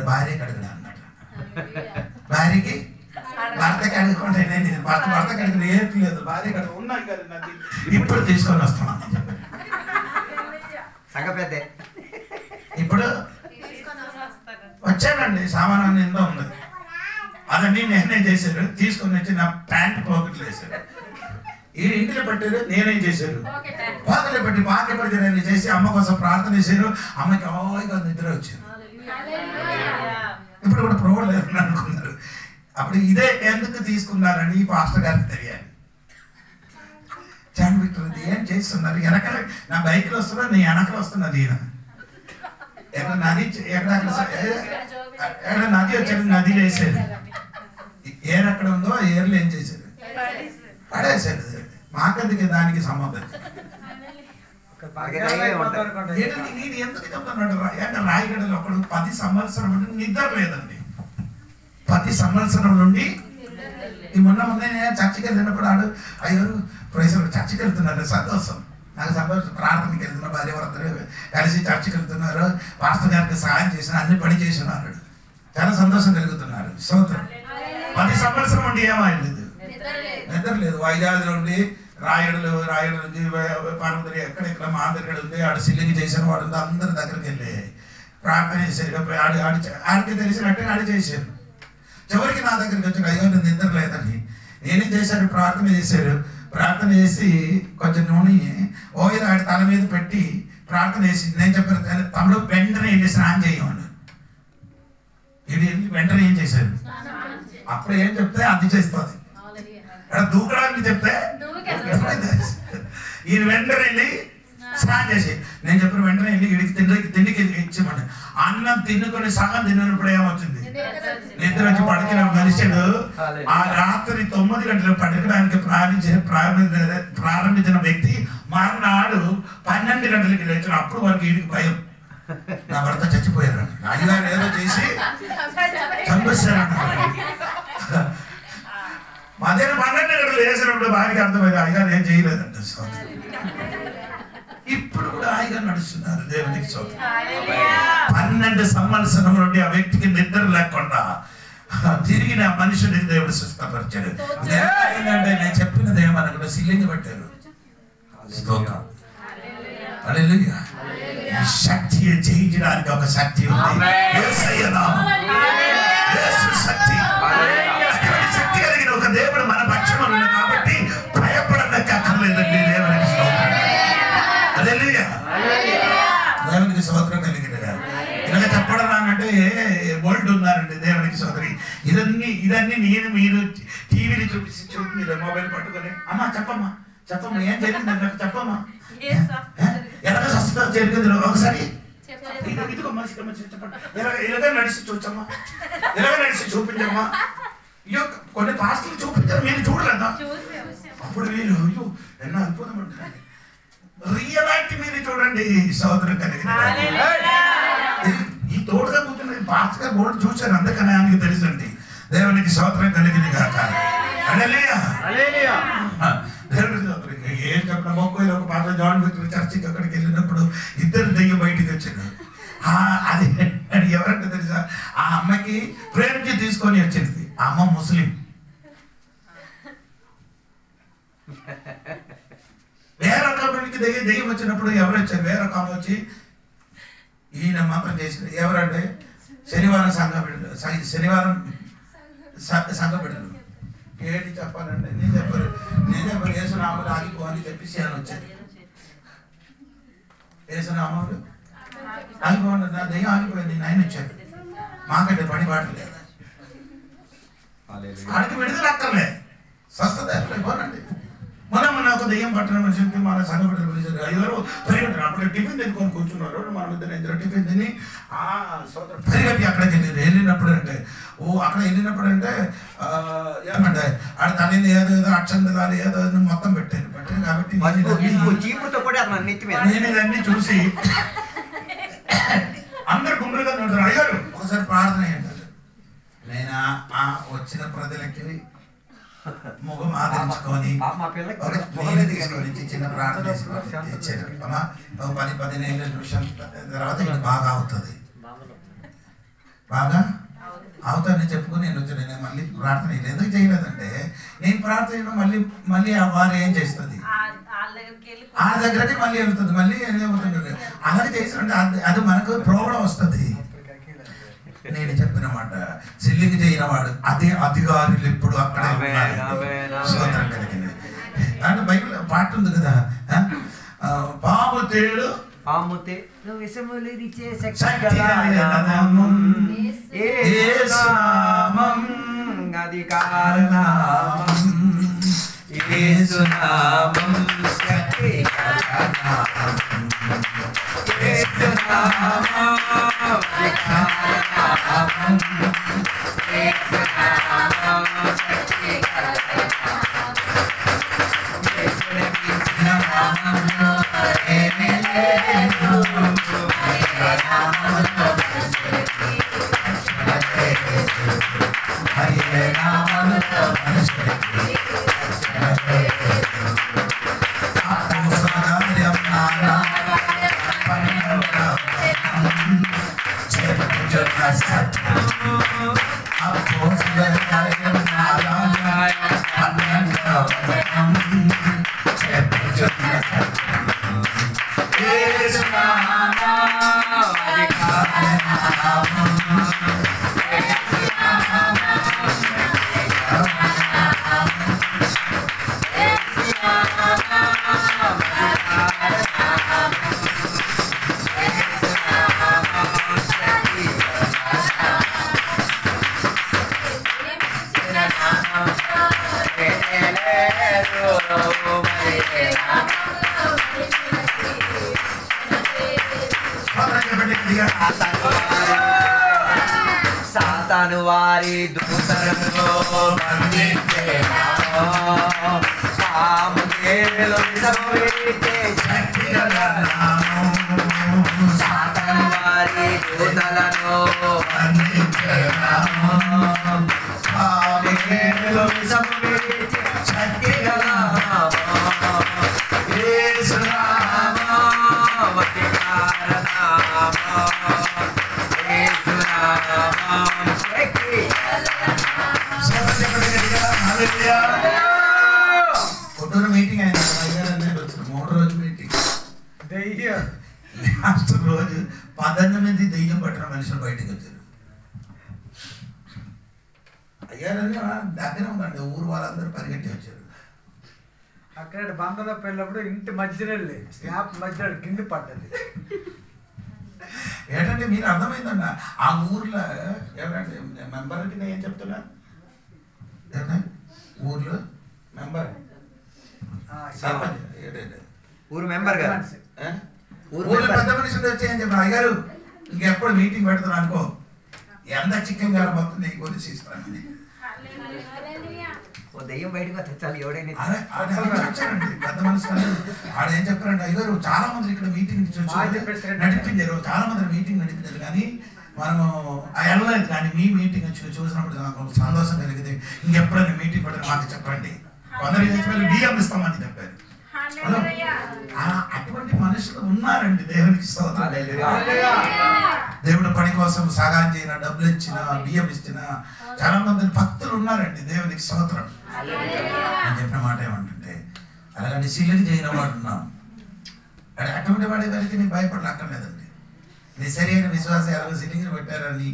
భార్యకి అడిగిన అన్నట్టు. భార్యకి భర్తకి అడుగుకుంటే నేను భర్తకి అడిగిన ఏం లేదు. భార్యకి అడుగు ఉన్నాయి కదా నాకు ఇప్పుడు తీసుకొని వస్తున్నాను చెప్పాను. సంగ ఇప్పుడు వచ్చానండి. సామాను ఎంతో ఉంది. అదన్నీ నేనే చేశారు. తీసుకొని వచ్చి నా ప్యాంట్ పాకెట్లు వేశారు. ఈ ఇంటిలో పెట్టారు, నేనేం చేశారు, పాకలు పెట్టి నేను చేసి అమ్మ కోసం ప్రార్థన చేశారు. అమ్మకి హాయిగా నిద్ర వచ్చారు. ఇప్పుడు కూడా ప్రోగ్రాం లేదని అనుకున్నారు. అప్పుడు ఇదే ఎందుకు తీసుకున్నారని ఈ పాస్టర్ గారికి తెలియాలి. జాన్ విక్టర్ ఏం చేస్తున్నారు, వెనకాల నా బైక్లో వస్తున్నా, నీ వెనకలు వస్తున్నది. ఈయన ఎక్కడ నది, ఎక్కడ నది వచ్చారు, నదిలో వేసారు. ఏర్ ఎక్కడ ఉందో ఆ ఏర్లు ఏం చేశారు, పడేసారు. మాకెందుకు దానికి సంబంధం? నేను ఎందుకు చెప్తున్నాడు అంటే రాయగడలో ఒకడు 10 సంవత్సరం నుండి నిద్ర లేదండి. 10 సంవత్సరం నుండి ఈ మొన్న నేను చర్చికి వెళ్ళినప్పుడు ఆడు అయ్యో ప్రొఫెసర్ చర్చికి వెళ్తున్నారు, సంతోషం నాకు సంతోషం. ప్రార్థనకి వెళ్తున్నా, భార్య భర్తలు కలిసి చర్చికి వెళ్తున్నారు, పాస్టర్ గారికి సహాయం చేసిన, అన్ని పని చేసినారు, చాలా సంతోషం కలుగుతున్నారు. స్తోత్రం. 10 సంవత్సరం నుండి ఏమైంది, నిద్ర లేదు. వైజాగ్లో ఉండి రాయడులు నుంచి పార్వతి ఎక్కడెక్కడ మా దగ్గర ఉంది, ఆడు సిల్లింగ్ చేసిన వాడు అందరి దగ్గరికి వెళ్ళి ప్రార్థన చేశారు. ఆడికి తెలిసినట్టే ఆడి చేశారు. చివరికి నా దగ్గరికి వచ్చాడు, అయ్యో నేను నిద్ర లేదని. నేనేం చేశాడు, ప్రార్థన చేశారు. ప్రార్థన చేసి కొంచెం నూనె ఓయిల్ ఆడి తల మీద పెట్టి ప్రార్థన చేసి నేను చెప్పాను, తమ్ముడు వెంటనే వెళ్ళి స్నానం చేయమని. ఇది వెంటనే ఏం చేశారు, అప్పుడు ఏం చెప్తే అది చేస్తుంది. దూకడానికి చెప్తే ఈయన వెంటనే వెళ్ళి స్నానం చేసి నేను చెప్పిన వెంటనే వెళ్ళి ఇడికి తిండికి ఇచ్చామండి. అన్నం తిన్నుకొని సగం తిన్నప్పుడు ఏమవుతుంది, నిద్ర వచ్చి పడుకున్న మనిషిడు ఆ రాత్రి 9 గంటలు పడుకోవడానికి ప్రారంభించిన వ్యక్తి మర్నాడు 12 గంటలకి లేచిన. అప్పుడు వరకు వీడికి భయం, నా భర్త చచ్చిపోయారు, అయ్యగారు ఏదో చేసి చంపేశారంట. మధ్యాహ్నం 12 గంటలు వేసినప్పుడు భార్యకి అర్థమైంది, అయ్యగారు ఏం చేయలేదంట. ఇప్పుడు కూడా హాయిగా నడుస్తున్నారు, దేవునికి స్తోత్రం. 12 సంవత్సరం నుండి ఆ వ్యక్తికి నిద్ర లేకుండా తిరిగిన మనిషిని దేవుడు స్వస్థపరిచాడు. ఏంటంటే నేను చెప్పినది ఏమనుకుంటే సిల్లింగ్ పెట్టారు. స్తోత్రం. హల్లెలూయా. ఈ శక్తి జయించడానికి ఒక శక్తి ఉంది. యేసయ్య నామం, యేసు శక్తి. శక్తి కలిగిన ఒక దేవుడు మన పక్షంలో ఉన్నాడు కాబట్టి భయపడడానికి అక్కర్లేదండి. దేవునికి స్తోత్రం. హల్లెలూయా. దేవునికి స్తోత్రం కలిగిన ఇలాగ చెప్పడం అంటే వరల్డ్ ఉన్నారండి. దేవునికి స్తోత్రం. ఇదన్నీ మీరు టీవీని చూపి మొబైల్ పట్టుకొని అమ్మా చెప్పమ్మా ఏం జరిగింది నాకు చెప్పమ్మా, ఎలా స్వస్థత జరిగింది ఒకసారి ఇదిగో మనిషి చెప్పండి, ఇలాగ నడిచి చూచమ్మా, ఇలాగ నడిచి చూపించమ్మా. అయ్యో కొన్ని పాస్టర్లు చూపించారు, మీరు చూడలేదా? అప్పుడు మీరు అయ్యో ఎన్నో అద్భుతం అంటారు. రియలాలిటీ మీరు చూడండి. సోదరం కలిగిన ఈ తోడుగా కూర్చున్న పాస్టర్ గారు బోర్డు చూశారు, అందుకని ఆయనకి తెలుసండి. దేవునికి స్తోత్రం కలిగింది కాక. ఏం చెప్పిన మొక్కలు ఒక పాట జాన్ విక్టర్ చర్చికి అక్కడికి వెళ్ళినప్పుడు 2 దెయ్యం బయటికి వచ్చాడు. అది ఎవరంటే తెలుసా, ఆ అమ్మకి ప్రేమించి తీసుకొని వచ్చింది. ఆ అమ్మ ముస్లిం. వేరొక దెయ్యం వచ్చినప్పుడు ఎవరు వచ్చారు, వేరొక అమ్మ వచ్చి ఈయన మంత్రం చేసింది. ఎవరంటే శనివారం సంఘ బిడ్డలు. ఏంటి చెప్పాలంటే నేను చెప్పారు యేసునామాలు ఆగిపో అని చెప్పేసి ఆయన వచ్చారు. యేసునామాలు ఆగిపోండి, నా దెయ్యం ఆగిపోయింది, ఆయన వచ్చారు. మాకంటే పని పాటలేదు, ఆడికి విడుదల అక్కర్లే, స్వస్థత పోనండి. మొన్న ఒక దెయ్యం పట్టణం అని చెప్పి మన సంఘ బిడ్డలు పిలిచారు. అయ్యారు పరిగెట్టారు. అప్పుడు టిఫిన్ తినుకొని కూర్చున్నారు. మన ఇద్దరు టిఫిన్ తిని పరిగెట్టి అక్కడికి వెళ్ళినప్పుడు అంటే అక్కడ వెళ్ళినప్పుడు అంటే ఏమంటే ఆడ తల్లిని ఏదో అక్షంతరాలు ఏదో మొత్తం పెట్టారు కాబట్టి నేను ఇదన్నీ చూసి అందరు గుండ్రుగా ఉంటారు. అయ్యారు ఒకసారి ప్రార్థన ఏంటారు. నేను వచ్చిన ప్రజలకి ముఖం ఆదరించుకొని తీసుకొని చిన్న ప్రార్థన ఇచ్చారు. అమ్మా 10-15 నిమిషాల తర్వాత ఇది బాగా అవుతుంది, బాగా అవుతుందని చెప్పుకొని నేను వచ్చాను. నేను మళ్ళీ ప్రార్థన ఎందుకు చేయలేదంటే నేను ప్రార్థన మళ్ళీ వారు ఏం చేస్తుంది, ఆ దగ్గరకి మళ్ళీ వెళ్తుంది, మళ్ళీ ఏమవుతుంది. అలాగే చేసినట్టు అది మనకు ప్రోగ్రాం వస్తుంది. నేను చెప్పిన మాట సిల్లింగ్ చేయని వాడు అదే అధికారులు ఇప్పుడు అక్కడ స్తోత్రం కలిగింది. అంటే బైబిల్ పాట ఉంది కదా, పాము తేడు పాముతేలు విషములిరిచే శక్తి శక్తి గల నామం యేసు నామం, అధికారనామం యేసు నామం, శక్తి గల నామం యేసు నామం, అధికారనామం యేసు నామం, శక్తి గల నామం, యేసుని మించిన నామము ఏమీ లేదు, ఆయన నామములో మనుషులకి రక్షణ లేదు, ఆయన నామములో మనుషులకి రక్షణ లేదు. అపోస్తలకార్యం నాలుగు చెప్పుచున్న సత్యం, అపోస్తలకార్యం 4:12 చెప్పుచున్న సత్యం, యేసు నామం అధికారనామం, యేసు నామం శక్తిగలనామం, యేసు నామం అధికారనామం, యేసు నామం శక్తిగలనామం, చిన్న నామం ఏమీ లేదు, మరి ఏ నామములో మనుషులకి సాతాను వారి దూతలను బంధించే నామం, పాము తేలు విషములిరిచే శక్తి గల నామం, సాతాను వారి దూతలను బంధించే నామం, పాము తేలు విషములిరిచే శక్తి గల నామం, యేసు నామం అధికారనామం, యేసు నామం శక్తి గల నామం. పొద్దున్న మీటింగ్ అయింది, వచ్చిన 3 రోజు మీటింగ్. దెయ్యం లాస్ట్ రోజు 18 దెయ్యం పట్టిన మనుషులు బయటకు వచ్చారు. అయ్యారని దగ్గర ఉందండి, ఊరు వాళ్ళందరూ పరిగెట్టి వచ్చారు. అక్కడ బంధంలో పెళ్ళప్పుడు ఇంటి మధ్యలో స్లాబ్ మధ్యలో కింద పడ్డది. ఏంటంటే మీరు అర్థమైందన్న, ఆ ఊర్లో ఎవరంటే మెంబర్కి నేను ఏం చెప్తున్నా, ఊర్లో మెంబర్ సర్పంచ్ ఊరు మెంబర్ కదా, ఊర్లో పెద్ద మనుషులు వచ్చి ఏం చెప్పారు, అయ్యారు ఇంకెప్పుడు మీటింగ్ పెడతాను అనుకో, ఎంత చికెన్ గారు మొత్తం నీకు కొలిసి ఇస్తానని. ఓ దెయ్యం బయటకు తెచ్చాలి ఎవడైనా. వచ్చారండి పెద్ద మనుషులు, ఆడ ఏం చెప్పారంటే, అయ్యారు చాలా మంది ఇక్కడ మీటింగ్ నడిపించారు, చాలా మంది మీటింగ్ నడిపించారు, కానీ మనము వెళ్ళలేదు, కానీ మీ మీటింగ్ వచ్చి చూసినప్పుడు నాకు సంతోషం కలిగింది, ఇంకెప్పుడైనా మీటింగ్ పెట్టిన మాకు చెప్పండి, కొందరు డిఎం ఇస్తామని చెప్పారు. అటువంటి మనుషులు ఉన్నారండి, దేవునికి స్తోత్రం. దేవుడు పని కోసం సహాయం చేయన, డబ్బులు ఇచ్చిన, బియ్యం ఇచ్చిన చాలా మంది భక్తులు ఉన్నారండి, దేవునికి స్తోత్రం. నేను చెప్పిన మాట ఏమంటుంటే, అలాగంటే సిల్లికి చేయని వాడు ఉన్నాం, అటువంటి వాడి వారికి నీ భయపడక్కర్లేదండి. నీ సరైన విశ్వాసం ఎలాగో సిల్లింగ్ని పెట్టారని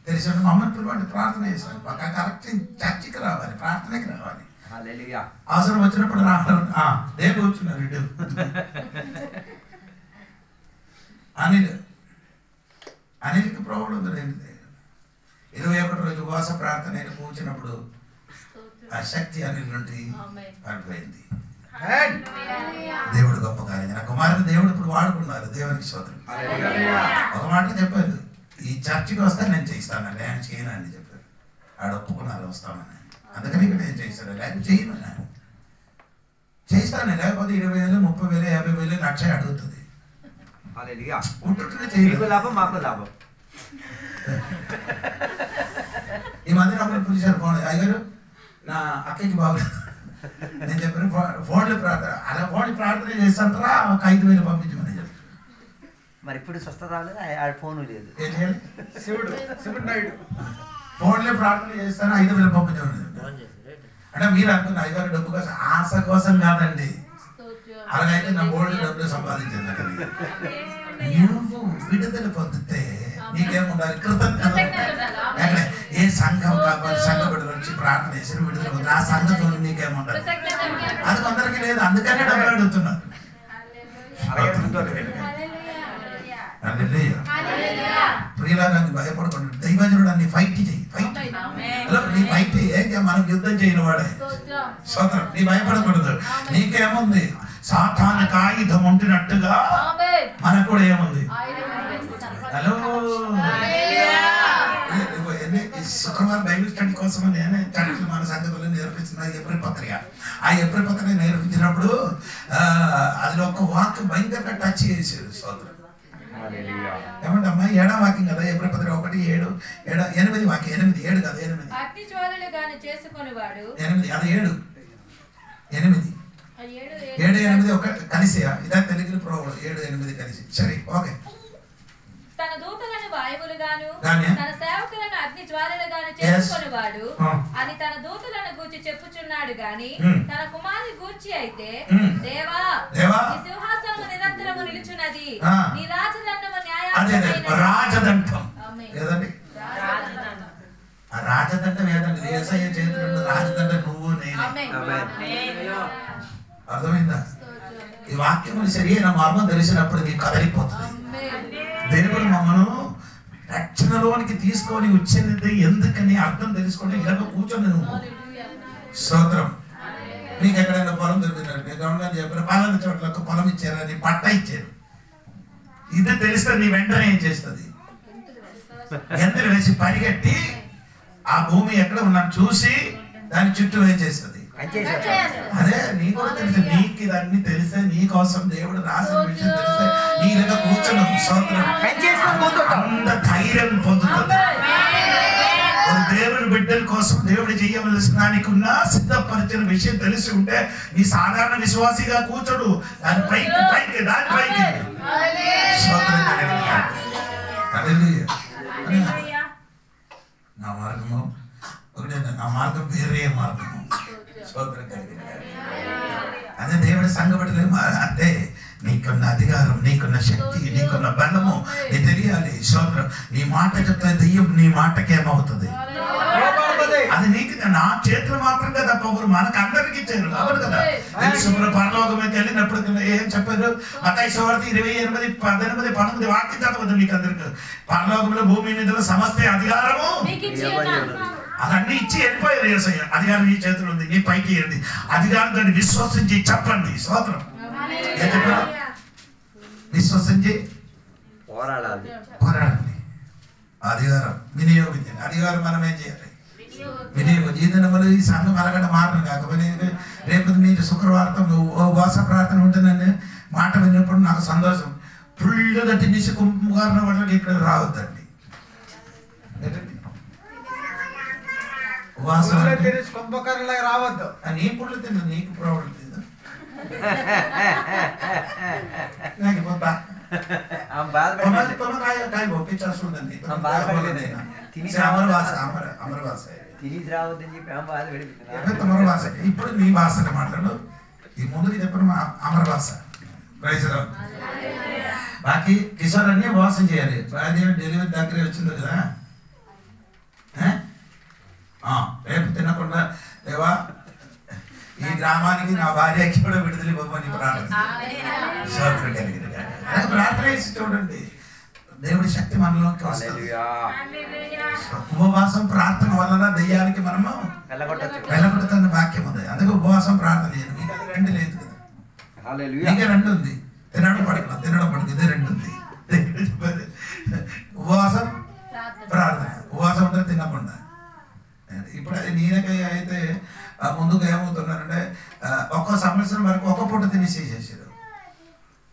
తెలిసిన మమ్మల్ని పిల్లవాడిని ప్రార్థన చేశాను, పక్క కరెక్ట్ చర్చికి రావాలి, ప్రార్థనకి రావాలి, అవసరం వచ్చినప్పుడు రావాలి. దేవుడు కూర్చున్నారు ఇటు అనిల్కి ప్రాబ్లం ఉందండి. 21 రోజు ఉపవాస ప్రార్థన కూర్చున్నప్పుడు ఆ శక్తి అనిల్ నుండి పడిపోయింది. దేవుడు గొప్ప కార్యం, నా కుమారుని దేవుడు ఇప్పుడు వాడుకున్నారు, దేవునికి స్తోత్రం. ఒక మాట చెప్పారు, ఈ చర్చికి వస్తే నేను చేయిస్తాను, నేను చేయను అని చెప్పారు. ఆడ ఒప్పుకున్నారు వస్తామని, అందుకని ఇక్కడ నేను చేయిస్తాను, లేకపోతే చేయను, చేయిస్తాను, లేకపోతే 20,000, 30,000, 50,000, 1,00,000 అడుగుతుంది. లాభం మాకు లాభం. ఈ మధ్య అప్పుడు పిలిచారు ఫోన్, అయ్యారు నా అక్కకి బాబు, నేను చెప్పాను ఫోన్లో ప్రార్థన, అలా ఫోన్ ప్రార్థన చేస్తారా, ఒక 5,000 పంపించమని చెప్పారు. మరి ఇప్పుడు స్వస్థత రాలేదు, ఫోన్ లేదు. ఏం చేయాలి, శివుడు నాయుడు ఫోన్లో ప్రార్థన చేస్తాను, 5,000 పంపించమని చెప్పారు. అంటే మీరు అనుకున్న అయ్యారు డబ్బు కోసం, ఆశ కోసం కాదండి, అలాగైతే నా బోర్డు డబ్బులు సంపాదించింది. నువ్వు విడుదల పొందితే నీకేముండాలి, కృతజ్ఞత. ఏ సంఘం కావాలి, సంఘ బిడ్డలు వచ్చి ప్రార్థన చేసి విడుదల పొంది, ఆ సంఘంతో నీకేముండాలి, అది కొందరికి లేదు, అందుకనే డబ్బులు అడుగుతున్నారు. ప్రియులారాన్ని భయపడకుండా దైవజనుడు అన్ని ఫైట్ చెయ్యి, ఫైట్ నీ ఫైట్ మనం యుద్ధం చేయని వాడే. స్తోత్రం. నీ భయపడకూడదు. నీకేముంది? సాతానికి ఆయుధం ఉంటున్నట్టుగా మనకు కూడా ఏముంది? హలో, శుక్రవారం బైబిల్ స్టడీ కోసం నేను చర్చలు మన సంగతులు నేర్పిస్తున్నా. ఏప్రిల్ పత్రిక, ఆ ఏప్రిల్ పత్రిక నేర్పించినప్పుడు అందులో ఒక వాక్యం భయంకరంగా టచ్ చేసేది. స్తోత్రం. ఏమంటమ్మా? 7వ వాక్యం కదా, ఏప్రిల్ పత్రిక 1:7, 8 వాక్యం, 8, 7 కదా, 8, 8 అది 7, 8 ఒక కలిసి ఇదే తెలుగులో ప్రోగ్రాం 7, 8 కలిసి. సరే, ఓకే. తన దూతలను వాయువులుగాను తన సేవకులను అగ్ని జ్వాలలుగాను చేసుకొనివాడు అని తన దూతలను గూర్చి చెప్పుచున్నాడు గాని తన కుమారుని గూర్చి అయితే, దేవా నీ సింహాసనము నిరంతరము నిలుచున్నది, నీ రాజదండము న్యాయమైనది. రాజదండం ఏదండి? రాజదండం ఏదండి? యేసయ్య చేతుల్లో రాజదండం నువ్వు నేనే. అర్థమైందా? ఈ వాక్యము శరీర మర్మం తెలిసినప్పుడు నీకు కదలిపోతుంది. దేవుడు మమ్మను రక్షణలోనికి తీసుకొని వచ్చింది ఎందుకని అర్థం తెలుసుకొని ఇలా కూర్చొని నువ్వు. స్తోత్రం. నీకు ఎక్కడైనా పొలం దొరుకుతున్నాడు, గవర్నమెంట్ చెప్పిన పాలన చోట్ల పొలం ఇచ్చారు, నీ పట్ట ఇచ్చారు. ఇది తెలిస్తే నీ వెంటనే ఏం చేస్తుంది? గంతులు వేసి పరిగెట్టి ఆ భూమి ఎక్కడ ఉన్నా చూసి దాని చుట్టూ ఏం చేస్తుంది? అదే నీకు కూడా తెలుసు. నీకు ఇదన్నీ తెలిస్తే, నీ కోసం దేవుడు రాసిన విషయం తెలిస్తే నీ ఇలా కూర్చొని అంత ధైర్యం పొందుతుంది. దేవుని బిడ్డల కోసం దేవుడు చేయవలసిన దానికున్న సిద్ధపరిచిన విషయం తెలిసి ఉంటే నీ సాధారణ విశ్వాసిగా కూర్చోడు, దాని పైకి నా మార్గము ఒకటే, నా మార్గం వేరే మార్గము. అదే దేవుడి సంఘపడలే. అంటే నీకున్న అధికారం, నీకున్న శక్తి, నీకున్న బలము నీ తెలియాలి. స్తోత్రం. నీ మాట చెప్తే దెయ్యం నీ మాటకేమవుతుంది? అది నీకు నా చేతులు మాత్రంగా తప్ప మనకు అందరికి ఇచ్చారు కాబట్టి కదా. పరలోకమైతే వెళ్ళినప్పుడు ఏం చెప్పారు? మత్తయి సువార్త 28, 18, 19 వాక్యం చదవద్దు మీకు అందరికి. పరలోకంలో భూమి మీద సమస్త అధికారము అవన్నీ ఇచ్చి వెళ్ళిపోయారు. యేసయ్య అధికారం నీ చేతులు ఉంది, నీ పైకి ఏంది అధికారం, దాన్ని విశ్వసించి చెప్పండి. స్తోత్రం. ఏం చెప్పారు? విశ్వసించి పోరాడాలి. అధికారం వినియోగించండి. అధికారం మనం ఏం చేయాలి? వినియోగం. ఈ సంఘం అలగడ మారను కాకపోతే రేపు మీరు శుక్రవారం ఉపవాస ప్రార్థన ఉంటుందండి. మాట విన్నప్పుడు నాకు సంతోషం. ఫుల్గా తినేసి కుంభకారణ వాళ్ళకి ఇక్కడ రావద్దండి. కుంభకర్ణలాగా రావద్దు. నీ పుళ్ళు తిందు, నీకు ప్రాబ్లం లేదు. నాకు పోతా ఇప్పుడు నీ భాషగా మాట్లాడు. ఈ ముందు చెప్పిన అమర భాష. బాకీ కిషోర్ అన్ని మోసం చేయాలి. డెలివరీ దగ్గరే వచ్చింది కదా. రేపు తినకుండా దేవా ఈ గ్రామానికి నా భార్యకి కూడా విడుదల ఇవ్వమని ప్రార్థన చేసి చూడండి. దేవుడి శక్తి మనలోకి వస్తుంది. ఉపవాసం ప్రార్థన వలన దెయ్యానికి మనము వెళ్ళగొట్టుతున్న వాక్యం ఉంది. అందుకే ఉపవాసం ప్రార్థన లేదు. మీకు 2 లేదు కదా, ఇంకా 2 ఉంది. తినడం పడుకు ఇదే 2 ఉంది. ఉపవాసం ప్రార్థన. ఉపవాసం అంటే తినకుండా. ఇప్పుడు అది నేనకై అయితే ముందుకు ఏమవుతున్నారంటే ఒక్కో సంవత్సరం వరకు ఒక్క పూట తినేసేసారు.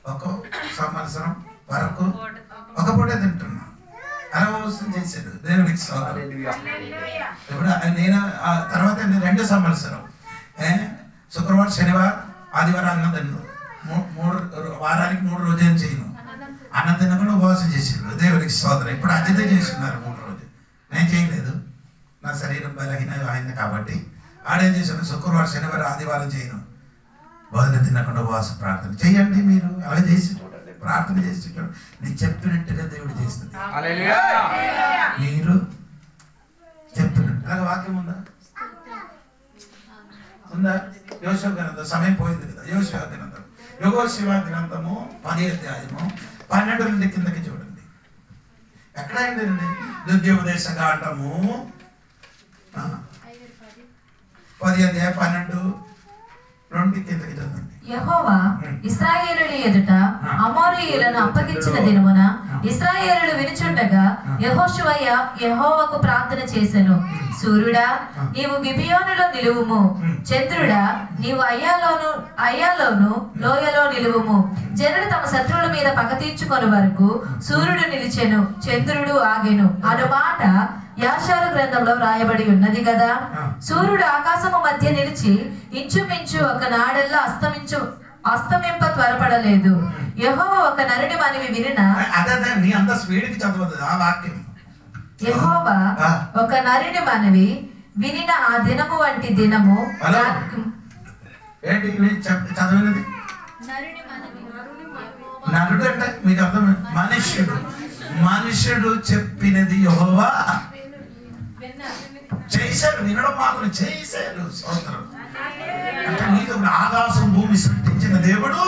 ఒక్కో సంవత్సరం వరకు ఒక పూటే తింటున్నా. అరవసం చేశారు. దేవుడికి ఇప్పుడు నేను తర్వాత 2 సంవత్సరం శుక్రవారం, శనివారం, ఆదివారం అన్నం తిన్ను. 3 వారానికి 3 రోజు ఏం చేయను. అన్నం తినకుండా ఉపవాసం చేసారు. దేవుడికి స్తోత్రం. ఇప్పుడు అతిథి చేస్తున్నారు 3 రోజులు. నేను చేయలేదు, నా శరీరం బలహీన అయింది కాబట్టి. ఆడేం చేశాను? శుక్రవారం, శనివారం, ఆదివారం చేయను. బదులు తినకుండా ఉపవాస ప్రార్థన చేయండి. మీరు అలా చేసి చూడండి, ప్రార్థన చేసి చూడండి. నేను చెప్పినట్టుగా దేవుడు చేస్తుంది. మీరు చెప్పినట్టు. అలాగే వాక్యం ఉందా? యోషువ గ్రంథం సమయం పోయింది కదా. యోషువ గ్రంథం, యెహోషువ గ్రంథము 10వ అధ్యాయము 12 నుండి కిందకి చూడండి. ఎక్కడైందండి దుర్యోపదేశంగా అంటాము. 10వ అధ్యాయం 12 నుండి కిందకి చదవండి. యెహోవా ఇశ్రాయేలుల ఎదుట అమోరీయులను అప్పగించిన దినమున ఇశ్రాయేలులు వినుచుండగా యెహోషువ యెహోవాకు ప్రార్థన చేసెను. సూర్యుడా నీవు గిబియోనులో నిలువుము, చంద్రుడా నీవు అయ్యాలోను లోయలో నిలువుము. జనులు తమ శత్రువుల మీద పగ తీర్చుకొని వరకు సూర్యుడు నిలిచెను, చంద్రుడు ఆగెను అను మాట యాషారు గ్రంథంలో రాయబడి ఉన్నది కదా. సూర్యుడు ఆకాశము మధ్య నిలిచి ఇంచుమించు ఒక నాడెల్లా అస్తమింప త్వరపడలేదు. యెహోవా ఒక నరుడి మనవి వినిన యెహోవా ఒక నరుడి మనవి వినిన ఆ దినము వంటి దినము. చదివినది నరుడు అంటే మీకు అర్థం, మనుష్యుడు చెప్పినది యెహోవా చేశాడు. వినడం మాత్రం చేశాడు. స్తోత్రం. అంటే నీకు ఆకాశం భూమి సృష్టించిన దేవుడు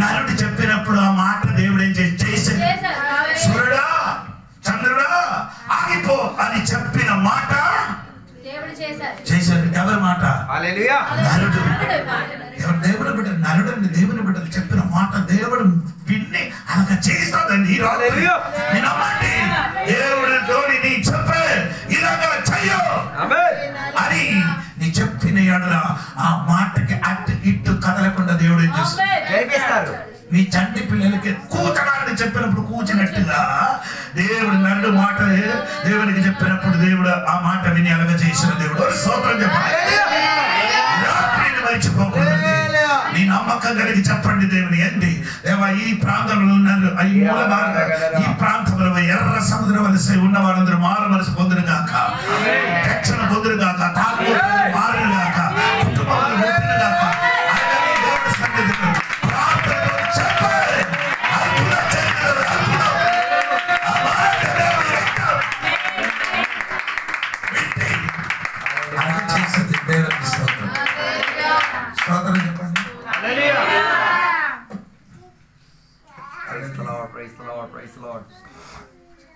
నరుడు చెప్పినప్పుడు ఆ మాట దేవుడు ఏం చేశాడు? సూర్యుడా చంద్రుడా ఆగిపో అని చెప్పిన మాట చేశాడు. ఎవరి మాట? నరుడు. ఎవరు? దేవుని బిడ్డ. నరుడు అండి దేవుని బిడ్డలు చెప్పిన మాట దేవుడు విన్ని అనగా చేస్తాడండి. వినమండి దేవుడితో నీ చెప్పే ఇలాగా చెయ్యో అని నీ చెప్పిన ఎడల ఆ మాటకి అటు ఇటు కదలకుండా దేవుడు ఏం చేస్తాడు? నీ చంటి పిల్లలకి కూచడాన్ని చెప్పినప్పుడు కూచినట్టుగా దేవుడు నరుడు మాట దేవుడికి చెప్పినప్పుడు దేవుడు ఆ మాట విని అలాగా చేసిన దేవుడు. స్తోత్రం చెప్పండి. మర్చిపోకూడదండి. నీ నమ్మకం కలిగి చెప్పండి దేవుని ఏంటి దేవా ఈ ప్రాంతంలో ఉన్నారు, ఈ ప్రాంతంలో ఎర్ర సముద్రం వలసి ఉన్న వాళ్ళందరూ మారు మనసు పొందును గాక, రక్షణ పొందును గాక, తాగు మారును గాక, కుటుంబాలు పొందును గాక.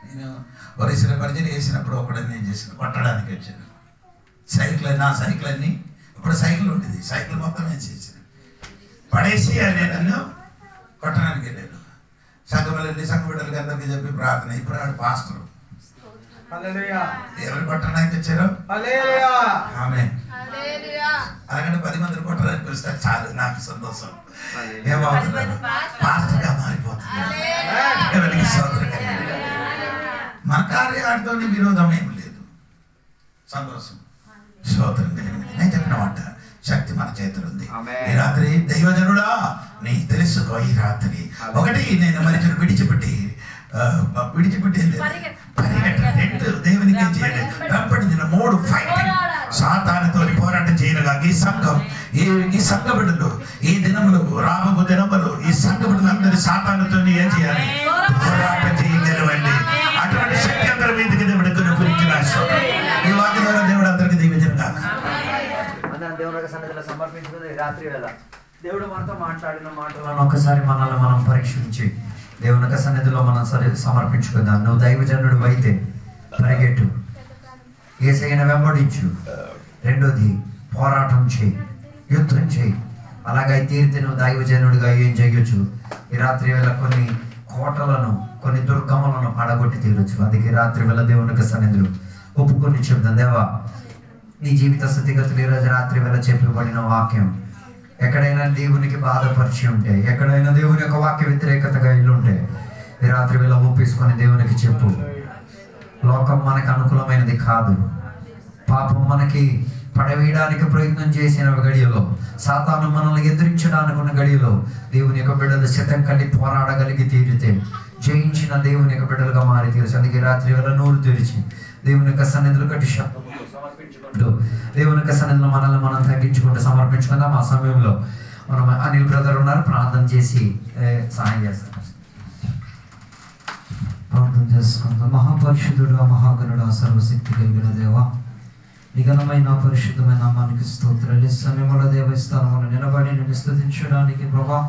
నేను వరిసిన పరిచయం చేసినప్పుడు ఒకడని నేను చేసిన కొట్టడానికి వచ్చాను. నా సైకిల్ అన్ని ఇప్పుడు సైకిల్ ఉండేది, సైకిల్ మొత్తం నేను చేసాను పడేసి అని నన్ను కొట్టడానికి వెళ్ళాను. సంఘబిడ్డలు సంఘబిడ్డలకి అందరికీ చెప్పి ప్రార్థన. ఇప్పుడు ఆడు పాస్టర్. ఎవరు కొట్టడానికి వచ్చారు? ఆమేన్. అలాగంటే 10 మందిని కొట్టడానికి పిలిస్తే చాలు నాకు సంతోషం. ఏమవుతున్నారు? పాస్టర్ గా మారిపోతున్నారు. మన కార్యాలతో విరోధం ఏం లేదు. సంతోషం. స్తోత్రం. నేను చెప్పిన మాట శక్తి మన చేతులు ఉంది. ఈ రాత్రి దైవజనుడా నీ తెలుసుకో. ఈ రాత్రి ఒకటి నేను మనిషిని విడిచిపెట్టి పరిగెట్టు దేవునికి చేయండి. వెంపటి దిన 3 ఫైటింగ్ సాతానుతో పోరాటం చేయనుగా ఈ సంఘ బిడ్డలు ఈ దినములు రాబో దినములు ఈ సంఘ బిడ్డలందరి సాతానుతో ఏం చేయాలి? పోరాటం చేయగలవండి. అటువంటి శక్తి అందరి మీదకి దేవుడు గురించి రాష్ట్రం ఈ వాక్య ద్వారా దేవుడు అందరికి దీవించను కాక. దేవుని సన్నిధిలో సమర్పించుకుని రాత్రి వేళ దేవుడు మనతో మాట్లాడిన మాటలను ఒకసారి మనల్ని మనం పరీక్షించి దేవుని సన్నిధిలో మనం సమర్పించుకుందాం. నువ్వు దైవజనుడు అయితే పరిగెట్టు, యేసయ్యను వెంబడించు. రెండోది పోరాటం చేయి, యుద్ధం చేయి. అలాగైతే తీరితే నువ్వు దైవజనుడిగా ఏం చేయొచ్చు? ఈ రాత్రి వేళ కొన్ని కోటలను కొన్ని దుర్గములను పడగొట్టి తీరొచ్చు. అందుకే రాత్రి వేళ దేవుని సన్నిధిలో ఒప్పుకొని చెప్తాం. దేవా నీ జీవిత స్థితిగతులు ఈరోజు రాత్రి వేళ చెప్పబడిన వాక్యం ఎక్కడైనా దేవునికి బాధపరిచి ఉంటే, ఎక్కడైనా దేవుని యొక్క వాక్య వ్యతిరేకతగా ఇల్లుంటే ఈ రాత్రి వేళ ఒప్పేసుకొని దేవునికి చెప్పు. లోకం మనకు అనుకూలమైనది కాదు. పాపం మనకి పడవేయడానికి ప్రయత్నం చేసిన గడియలో, సాతాను మనల్ని ఎదిరించడానికి ఉన్న గడియలో దేవుని యొక్క బిడ్డలు శతం కలిగి పోరాడగలిగి తీరితే జయించిన దేవుని యొక్క బిడ్డలుగా మారి తీరుచు. అందుకే రాత్రి వేళ నోరు తెరిచి దేవుని యొక్క సన్నిధులు కట్టి సమర్పించుకుంటూ దేవుని యొక్క సన్నిధిలో మనల్ని మనం తగ్గించుకుంటూ సమర్పించుకుందాం. ఆ సమయంలో మనం అనిల్ బ్రదర్ ఉన్నారు, ప్రార్థన చేసి సాయం చేస్తారు. ప్రార్థన చేసుకుందాం. మహాపరిశుద్ధుడు, మహాగణుడు, సర్వశక్తి కలిగిన దేవా, నిఘనమైన పరిశుద్ధమైన నామానికి స్తోత్రాలు. ఈ సమయంలో దేవస్థానంలో నిలబడి నిన్ను స్తుతించడానికి ప్రభా,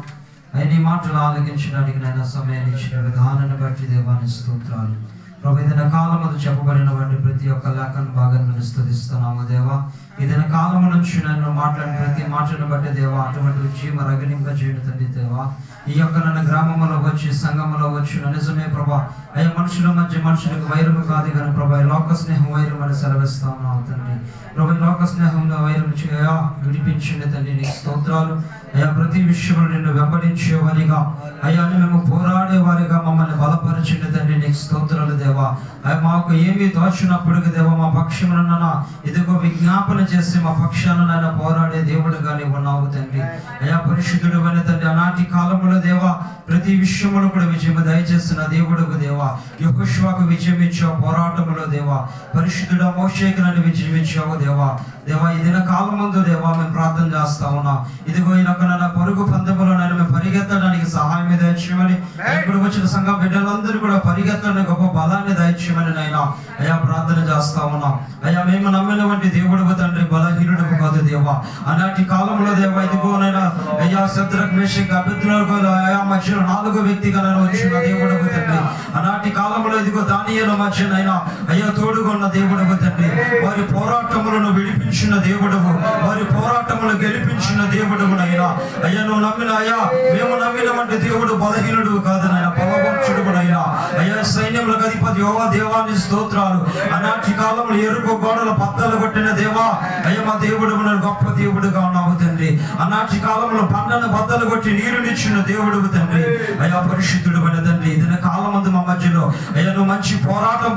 నీ మాటలు ఆలకించడానికి నైనా సమయాన్ని ఇచ్చిన విధానాన్ని బట్టి దేవాన్ని స్తోత్రాలు ప్రభు. ఏదైనా కాలం అది చెప్పబడినటువంటి ప్రతి ఒక్క లేఖన భాగాన్ని స్తుతిస్తున్నాము దేవా. ఏదైనా కాలం నుంచి నన్ను మాట్లాడిన ప్రతి మాటను బట్టి దేవా అటువంటి జీవ రగిలింప చేయడం తండ్రి దేవా. ఈ యొక్క నన్ను గ్రామంలో వచ్చి సంఘంలో వచ్చిన నిజమే ప్రభా, అయ్యా మనుషుల మధ్య మనుషులకు వైరము కాదు కానీ ప్రభా లోక స్నేహం వైరం అని సెలవిస్తా ఉన్నావు తండ్రి ప్రభు. లోక స్నేహంలో వైరం చేయా విడిపించింది తండ్రి, నీకు స్తోత్రాలు అయ్యా. ప్రతి విషయంలో నిన్ను వెంబడించేవారిగా అయ్యా మేము పోరాడేవారిగా మమ్మల్ని బలపరిచింది తండ్రి, నీకు స్తోత్రాలు దేవా. అయ్యా మాకు ఏమీ దోచినప్పటికీ దేవా మా పక్షమున ఇదిగో విజ్ఞాపన చేసి మా పక్షాన నాయన పోరాడే దేవుడుగా నీవు ఉన్నావు తండ్రి. అయ్యా పరిశుద్ధుడు అయిన తండ్రి, ఆనాటి కాలంలో దేవా ప్రతి విషయంలో కూడా విజయం దయచేస్తున్న దేవుడుకు దేవా. యెహోషువకు విజయం ఇచ్చావు పోరాటంలో దేవా. పరిశుద్ధుడ మోషేకి నన్ను విజయం ఇచ్చావు దేవా. దేవా ఈ దిన కాలం ముందు దేవా మేము ప్రార్థన చేస్తా ఉన్నాం. ఇదిగో ఈయన పరుగు పందెములో నేను మేము పరిగెత్తడానికి సహాయం దయచేయమని, ఇప్పుడు వచ్చిన సంఘ బిడ్డలందరూ కూడా పరిగెత్తడానికి గొప్ప బలాన్ని దయచేయమని నైనా అయ్యా ప్రార్థన చేస్తా ఉన్నాం. అయ్యా మేము నమ్మినటువంటి దేవుడు తండ్రి బలహీనుడు కాదు దేవా. ఆనాటి కాలంలో దేవా ఇదిగోనైనా అయ్యా శత్రుఘ్ మేషక్ అబేద్నెగో అయ్యా మధ్యలో 4 వ్యక్తిగా వచ్చిన దేవుడు తండ్రి. ఆనాటి కాలంలో ఇదిగో దానియేలు మధ్యనైనా అయ్యా తోడుగొన్న దేవుడు తండ్రి. వారి పోరాటములను విడిపించిన దేవుడు, వారి పోరాటములు గెలిపించిన దేవుడు నైనా. అయ్యా నువ్వు నమ్మిన అయ్యా మేము నమ్మినటువంటి దేవుడు బలహీనుడు కాదు నాయన, బలవంతుడు నైనా. అయ్యా సైన్యములకు అధిపతి యెహోవా దేవాని స్తోత్రాలు. ఆనాటి కాలంలో ఎరుపు గోడల బద్దలు కొట్టిన దేవా అయ్యా మా దేవుడు గొప్ప దేవుడుగా ఉన్నావు తండ్రి. ఆనాటి కాలంలో పంటను బద్దలు కొట్టి నీరునిచ్చిన దేవుడు తండ్రి. అయ్యా పరిశుద్ధుడు అయిన తండ్రి, ఇదిన కాలం మందు మా మధ్యలో అయ్యా నువ్వు మంచి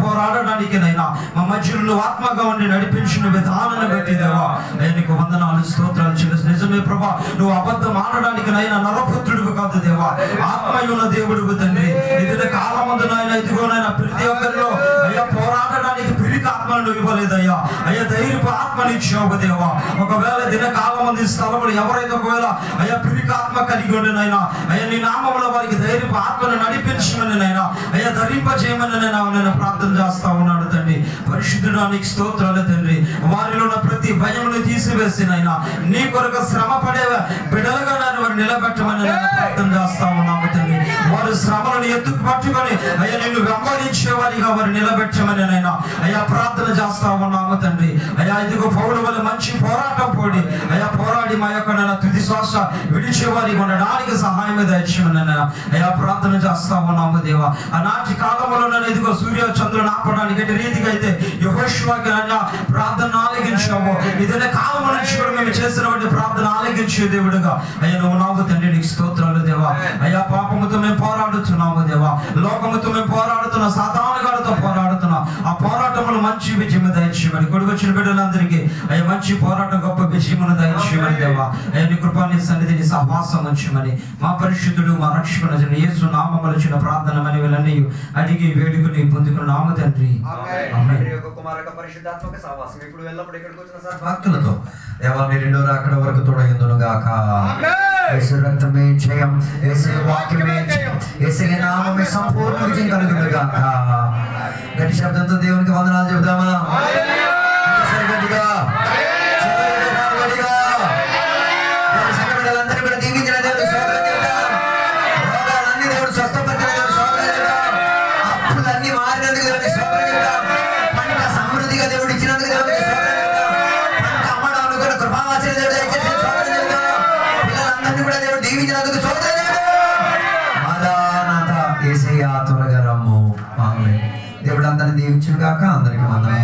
పోరాడడానికి నైనా మా మధ్యలో నువ్వు ఆత్మగా ఉండి నడిపించిన విధానాన్ని బట్టి దేవా అయ్యా నీకు వందనాలు స్తోత్రాలు చెల్లిస్తూ. నిజమే ప్రభా నువ్వు అబద్ధం ఆడడానికి నైనా నరపుత్రుడు కాదు దేవా, ఆత్మయున్న దేవుడు తండ్రి. ఇదిన కాలం మందు నాయన ఇదిగోనైనా ప్రతి ఒక్కరిలో అయ్యా పోరాడడానికి పిరికి ఆత్మను ఇవ్వలేదయ్యా. అయ్యా ధైర్యపు ఆత్మని ఇచ్చావు దేవా. ఒకవేళ దిన కాలం మంది స్థలంలో ఎవరైతే ఒకవేళ అయ్యా పిరికి ఆత్మ కలిగి ఉండేనైనా అయ్యా నీ నామములో వారికి ధైర్యపు ఆత్మను నడిపించమని నైనా అయ్యా ధరింపజేయమని నేను ప్రార్థన చేస్తా ఉన్నాను తండ్రి. పరిశుద్ధుడానికి స్తోత్రాలు తండ్రి. వారిలో ఉన్న ప్రతి భయమును తీసివేసినైనా నీ కొరకు శ్రమ పడే బిడ్డలుగా నన్ను వారు నిలబెట్టమని నేను ప్రార్థన చేస్తా ఉన్నాము తండ్రి. వారు శ్రమలను ఎత్తుకు పట్టుకొని అయ్యా నిన్ను వెంబడించే వారిగా వారు నిలబెట్టమని నైనా అయ్యా ప్రార్థన చేస్తా ఉన్నాము తండ్రి. అయ్యా ఇదిగో పౌలు వల్ల మంచి పోరాటం పోడి అయ్యా పోరాడి మా యొక్క తుది శ్వాస విడిచేవారి ఉండడానికి సహాయం దయచేయమని అయ్యా ప్రార్థన చేస్తా ఉన్నాము దేవా. ఆనాటి కాలంలో నన్ను ఇదిగో సూర్య చంద్రుని ఆపడానికి ఎట్టి రీతిగా అయితే యెహోషువకి ప్రార్థన ఆలకించాము, ఇదే కాలం నుంచి కూడా మేము చేసినటువంటి ప్రార్థన ఆలకించే దేవుడుగా అయ్యా నువ్వు నాకు తండ్రి నీకు స్తోత్రాలు దేవా. అయ్యా పాపముతో మేము పోరాడుతున్నాము దేవా, లోకముతో మేము పోరాడుతున్నా, సాతానుగాలతో పోరాడుతున్నా. ఆ పోరాటములు మంచి విజయం దయచేయమని, కొడుకు వచ్చిన బిడ్డలందరికీ అయ్యా మంచి పోరాటం గొప్ప విజయమును దయచేయమని దేవా. అయ్యా నీ కృపాని సన్నిధిని సహవాసం ఉంచమని మా పరిశుద్ధుడు మా రక్షకుడు యేసు నామములో చిన్న ప్రార్థన మనవిలన్నీ అడిగి వేడుకుని పొందుకున్న నామ తండ్రి పరిశుద్ధాత్మక సహవాసం ఇప్పుడు వెళ్ళప్పుడు ఇక్కడికి వచ్చిన భక్తులతో దేవా మీ రెండో రాకడ వరకు తోడైందును గాక. యేసు రక్తమే జయం, యేసు వాక్యమే జయం, యేసు నామమే సంపూర్ణ విజయం కలుగును గాక. గట్టి శబ్దంతో దేవునికి వందనాలు చెబుదామా? గట్టిగా అందరినీ కూడా దీవించిన దేవుడు స్వాగతం చెబుతాం. రోగాలన్నీ దేవుడు స్వస్థపరిచిన దేవుడు స్వాగతం చెబుతాం. అప్పులన్నీ మారినందుకు దేవుడికి స్వాగతం చెబుతాం. పంట సమృద్ధిగా దేవుడు ఇచ్చినందుకు దేవుడికి స్వాగతం చెబుతాం. పంట అమ్మడానికి కూడా కృపావాసిన దేవుడు దయచేసి స్వాగతం చెబుతాం. పిల్లలందరినీ కూడా దేవుడు దీవించినందుకు స్వాగతం చెబుతాం. మాదానాథ యేసయ్యా త్వరగా రమ్ము. దేవుడు అందరిని దీవించుగాక. అందరికీ వందనాలు.